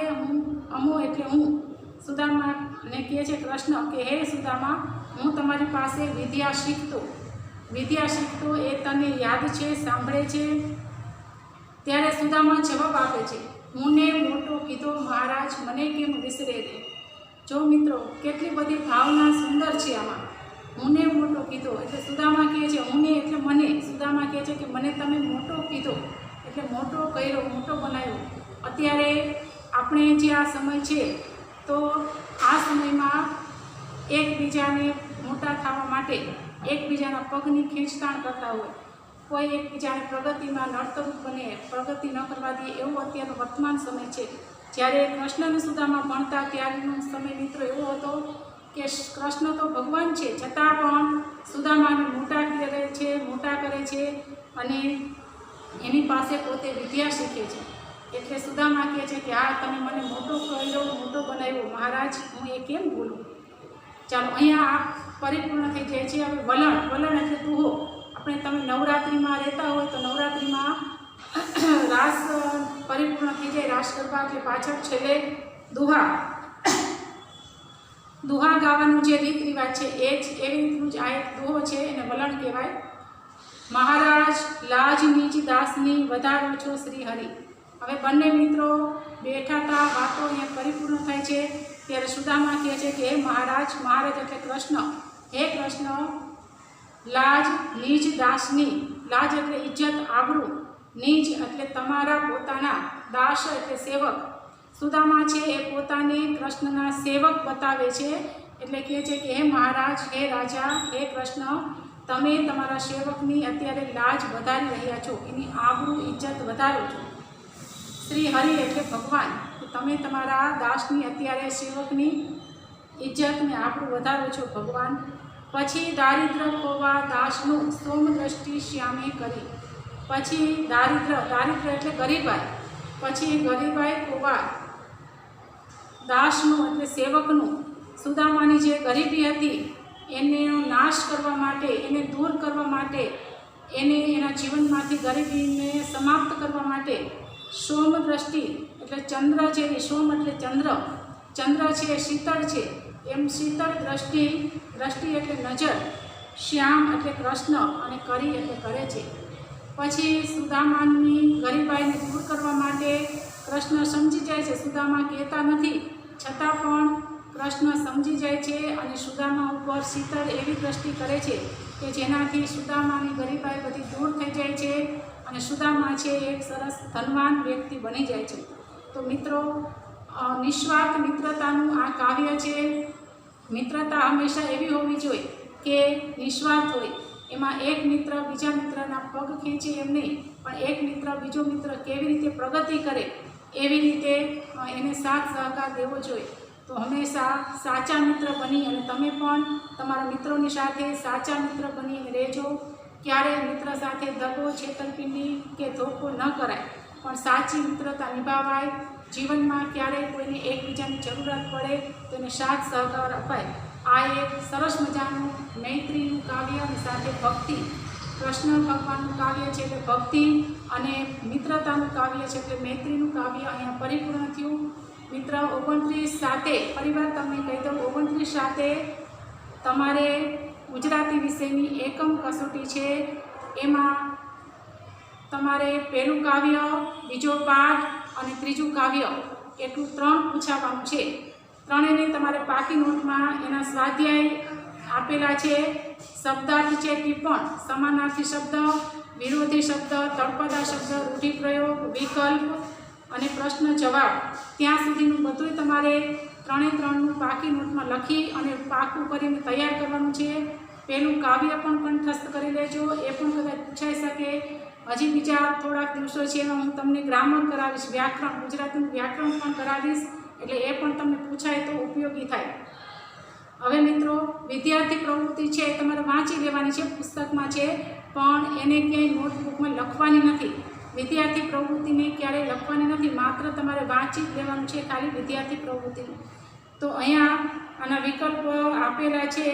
અમો એટલે હું. સુદામાને કહે છે કૃષ્ણ કે હે સુદામા, હું તમારી પાસે વિદ્યા શીખતો એ તને યાદ છે, સાંભળે છે? ત્યારે સુદામા જવાબ આપે છે, હું ને મોટો કીધો મહારાજ મને કેમ વિસરે રે. જો મિત્રો કેટલી બધી ભાવના સુંદર છે આમાં. હું ને મોટો કીધો એટલે સુદામા કહે છે હું ને એટલે મને. સુદામા કહે છે કે મને તમે મોટો કીધો એટલે મોટો કર્યો, મોટો બનાવ્યો. અત્યારે આપણે જે આ સમય છે તો આ સમયમાં એકબીજાને મોટા થવા માટે એકબીજાના પગની ખેંચતાણ કરતા હોય, કોઈ એકબીજાને પ્રગતિમાં નડતરૂપ બને, પ્રગતિ ન કરવા દે, એવું અત્યારનો વર્તમાન સમય છે. જ્યારે કૃષ્ણ અને સુદામા ભણતા ત્યારનો સમય મિત્રો એવો હતો કે કૃષ્ણ તો ભગવાન છે, છતાં પણ સુદામાને મોટા કરે છે અને એની પાસે પોતે વિદ્યા શીખે છે. એટલે સુદામા કહે છે કે આ તમે મને મોટો કર્યો, મોટો બનાવ્યો મહારાજ, હું એ કેમ ભૂલું. ચાલો અહીંયા આ પરિપૂર્ણ થઈ જાય છે. હવે વલણ એટલે દુહો. તમે નવરાત્રિમાં રહેતા હોય તો નવરાત્રિમાં રાસ પરિપૂર્ણ થઈ જાય, રાસ ગરબા એટલે પાછળ છેલ્લે દુહા ગાવાનું જે રીત રિવાજ છે એ જ એવી રીતનું જ આ એક દુહો છે, એને વલણ કહેવાય. મહારાજ લાજ નીચ દાસની વધારો છો શ્રી હરિ. હવે બંને મિત્રો બેઠા હતા, વાતો અહીંયા પરિપૂર્ણ થાય છે. ત્યારે સુદામા કહે છે કે હે મહારાજ એટલે કૃષ્ણ, હે કૃષ્ણ, લાજ નીચ દાસની, લાજ એટલે ઇજ્જત આબરૂ, નીચ એટલે તમારા પોતાના, દાસ એટલે સેવક. સુદામા છે એ પોતાને કૃષ્ણના સેવક બતાવે છે. એટલે કહે છે કે હે મહારાજ, હે રાજા, હે કૃષ્ણ, તમે તમારા સેવકની અત્યારે લાજ વધારી રહ્યા છો, એની આબરૂ ઇજ્જત વધારો છો. શ્રી હરિ એટલે ભગવાન, તમે તમારા દાસની અત્યારે સેવકની ઇજ્જત ને આબરૂ વધારો છો ભગવાન. પછી દારિદ્ર ખોવા દાસનું સોમ દ્રષ્ટિ શ્યામે કરી. પછી દારિદ્ર એટલે ગરીબાઈ, પછી ગરીબાઈ ખોવા દાસનું એટલે સેવકનું, સુદામાની જે ગરીબી હતી એનો નાશ કરવા માટે, એને દૂર કરવા માટે, એને એના જીવનમાંથી ગરીબીને સમાપ્ત કરવા માટે સોમ દ્રષ્ટિ એટલે ચંદ્ર જેવી, સોમ એટલે ચંદ્ર છે એ શીતળ છે, એમ શીતળ દ્રષ્ટિ એટલે નજર, શ્યામ એટલે કૃષ્ણ અને કરી એટલે કરે છે. પછી સુદામાની ગરીબાઈને દૂર કરવા માટે કૃષ્ણ સમજી જાય છે. સુદામા કહેતા નથી છતાં પણ કૃષ્ણ સમજી જાય છે અને સુદામા ઉપર શીતળ એવી દ્રષ્ટિ કરે છે કે જેનાથી સુદામાની ગરીબાઈ બધી દૂર થઈ જાય છે અને સુદામા છે એક સરસ ધનવાન વ્યક્તિ બની જાય છે. તો મિત્રો, નિસ્વાર્થ મિત્રતાનું આ કાવ્ય છે. મિત્રતા હંમેશા એવી હોવી જોઈએ કે નિસ્વાર્થ હોય. એમાં એક મિત્ર બીજા મિત્રના પગ ખેંચે એમ નહીં, પણ એક મિત્ર બીજો મિત્ર કેવી રીતે પ્રગતિ કરે એવી રીતે એને સાથ સહકાર દેવો જોઈએ. તો હંમેશા સાચા મિત્ર બની અને તમે પણ તમારા મિત્રોની સાથે સાચા મિત્ર બની રહેજો. ક્યારેય મિત્ર સાથે દગો, છેતરપિંડી કે ધોખો ન કરાય, પણ સાચી મિત્રતા નિભાવાય. જીવનમાં ક્યારેય કોઈને એકબીજાની જરૂરત પડે તો એને સાથ સહકાર અપાય. આ એક સરસ મજાનું મૈત્રીનું કાવ્ય અને સાથે ભક્તિ, કૃષ્ણ ભગવાનનું કાવ્ય છે એટલે ભક્તિ અને મિત્રતાનું કાવ્ય છે એટલે મૈત્રીનું કાવ્ય અહીંયા પરિપૂર્ણ થયું. મિત્ર 29 સાથે પરિવાર તમને કહી દઉં, 29 સાથે તમારે ગુજરાતી વિષયની એકમ કસોટી છે. એમાં તમારે પહેલું કાવ્ય, બીજો પાઠ અને ત્રીજું કાવ્ય એટલું 3 પૂછાવાનું છે. ત્રણેયને તમારે પાકી નોટમાં એના સ્વાધ્યાય આપેલા છે. શબ્દાર્થ છે, ટિપ્પણ, સમાનાર્થી શબ્દ, વિરોધી શબ્દ, તળપદા શબ્દ, રૂઢિપ્રયોગ, વિકલ્પ અને પ્રશ્ન જવાબ, ત્યાં સુધીનું બધું તમારે 3નું પાકી નોટમાં લખી અને પાકું કરીને તૈયાર કરવાનું છે. પહેલું કાવ્ય પણ કંઠસ્થ કરી લેજો, એ પણ કદાચ પૂછાઈ શકે. હજી બીજા થોડાક દિવસો છે એમાં હું તમને ગ્રામર કરાવીશ, વ્યાકરણ, ગુજરાતીનું વ્યાકરણ પણ કરાવીશ, એટલે એ પણ તમને પૂછાય તો ઉપયોગી થાય. હવે મિત્રો, વિદ્યાર્થી પ્રવૃત્તિ છે એ તમારે વાંચી લેવાની છે, પુસ્તકમાં છે, પણ એને ક્યાંય નોટબુકમાં લખવાની નથી. વિદ્યાર્થી પ્રવૃત્તિને ક્યારેય લખવાની નથી, માત્ર તમારે વાંચી જ લેવાનું છે ખાલી વિદ્યાર્થી પ્રવૃત્તિનું. તો અહીંયા આના વિકલ્પો આપેલા છે,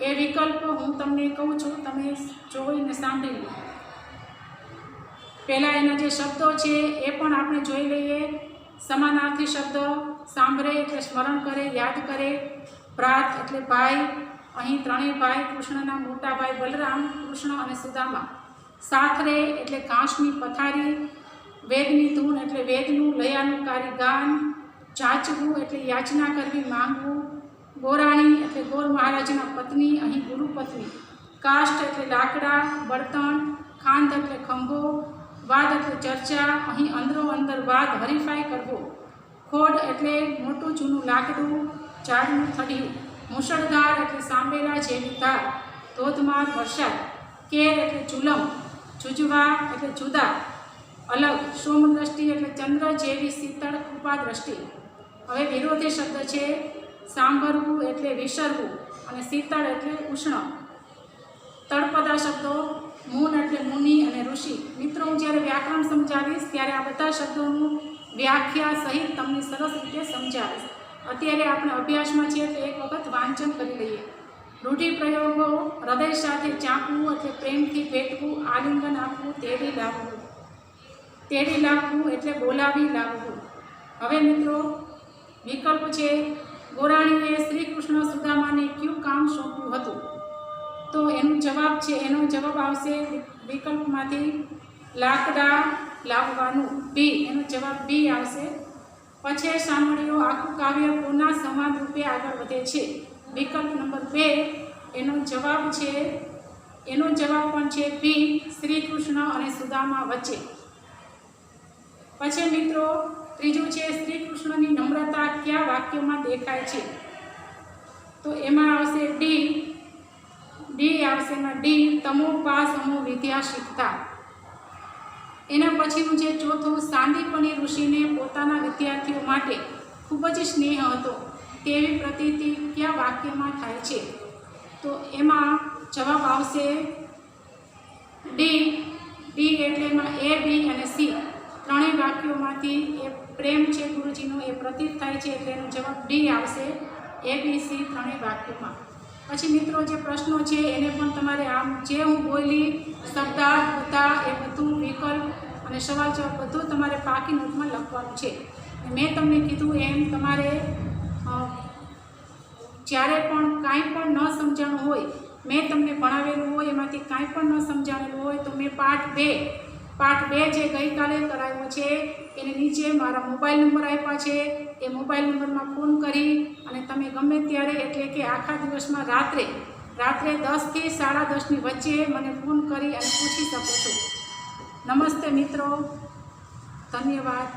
એ વિકલ્પ હું તમને કહું છું, તમે જોઈને સાંભળી લો. પહેલાં એના જે શબ્દો છે એ પણ આપણે જોઈ લઈએ. સમાનાર્થી શબ્દ સાંભળે એટલે સ્મરણ કરે, યાદ કરે. ભ્રાત એટલે ભાઈ, અહીં 3 ભાઈ, કૃષ્ણના મોટા ભાઈ બલરામ, કૃષ્ણ અને સુદામા. સાથરે એટલે ઘાસની પથારી. વેદની ધૂન એટલે વેદનું લયાનુકારી ગાન. જાચવું એટલે યાચના કરવી, માંગવું. ગોરાણી એટલે ગોર મહારાજના પત્ની, અહીં ગુરુ પત્ની. કાષ્ઠ એટલે લાકડા, બળતણ. ખાંડ એટલે ખંભો. વાદ એટલે ચર્ચા, અહીં અંદરો અંદર વાદ, હરીફાઈ કરવો. ખોડ એટલે મોટું જૂનું લાકડું, ઝાડનું થડિયું. મુશળધાર એટલે સાંભેલા જેવી ધાર, ધોધમાર વરસાદ. કેર એટલે જુલમ, જુજવા એટલે જુદા, અલગ. સોમદ્રષ્ટિ એટલે ચંદ્ર જેવી શીતળ કૃપા દ્રષ્ટિ. હવે વિરોધી શબ્દ છે સાંભળવું એટલે વિસરવું અને શીતળ એટલે ઉષ્ણ. તળપદા શબ્દો મૂન એટલે મુનિ અને ઋષિ. મિત્રો, હું જ્યારે વ્યાકરણ સમજાવીશ ત્યારે આ બધા શબ્દોનું વ્યાખ્યા સહિત તમને સરસ રીતે સમજાવીશ. અત્યારે આપણે અભ્યાસમાં છીએ એટલે એક વખત વાંચન કરી લઈએ. રૂઢિપ્રયોગો: હૃદય સાથે ચાંપવું એટલે પ્રેમથી ભેટવું, આલિંગન આપવું, તેડી લાવવું. તેડી લાવવું એટલે બોલાવી લાવવું. હવે મિત્રો, વિકલ્પ છે ગોરાણીએ શ્રી કૃષ્ણ સુદામાને કયું કામ સોંપ્યું હતું? તો એનો જવાબ આવશે વિકલ્પમાંથી લાકડા લાવવાનું, બી. એનો જવાબ બી આવશે. પછી સાંભળ્યો આખું કાવ્ય કોના સંવાદ રૂપે આગળ વધે છે? વિકલ્પ નંબર 2 એનો જવાબ પણ છે બી, શ્રી કૃષ્ણ અને સુદામા વચ્ચે. પછી મિત્રો, ત્રીજું છે શ્રી કૃષ્ણની નમ્રતા કયા વાક્યમાં દેખાય છે? તો એમાં આવશે ડી આવશે. એમાં ડી, તમો પાસ અમો વિદ્યા શીખતા. એના પછીનું છે ચોથું, સાંદીપની ઋષિને પોતાના વિદ્યાર્થીઓ માટે ખૂબ જ સ્નેહ હતો તેવી પ્રતીતિ કયા વાક્યમાં થાય છે? તો એમાં જવાબ આવશે ડી એટલે એમાં એ, બી અને સી ત્રણેય વાક્યોમાંથી એ પ્રેમ છે ગુરુજીનો એ પ્રતીત થાય છે, એટલે એનો જવાબ ડી આવશે. એ, બી, સી ત્રણેય વાક્યોમાં. પછી મિત્રો, જે પ્રશ્નો છે એને પણ તમારે આમ જે હું બોલી શબ્દાર્થ બધા એ બધું વિકલ્પ અને સવાલ જવાબ બધું તમારે પાકી નોટમાં લખવાનું છે. મેં તમને કીધું એમ તમારે જ્યારે પણ કાંઈ પણ ન સમજાણું હોય, મેં તમને ભણાવેલું હોય એમાંથી કાંઈ પણ ન સમજાવેલું હોય તો મેં પાઠ 2 જે ગઈકાલે કરાવ્યો છે એને નીચે મારા મોબાઈલ નંબર આપ્યા છે. એ મોબાઈલ નંબરમાં ફોન કરી અને તમે ગમે ત્યારે, એટલે કે આખા દિવસમાં રાત્રે 10 થી 10:30ની વચ્ચે મને ફોન કરી અને પૂછી શકો છો. નમસ્તે મિત્રો, ધન્યવાદ.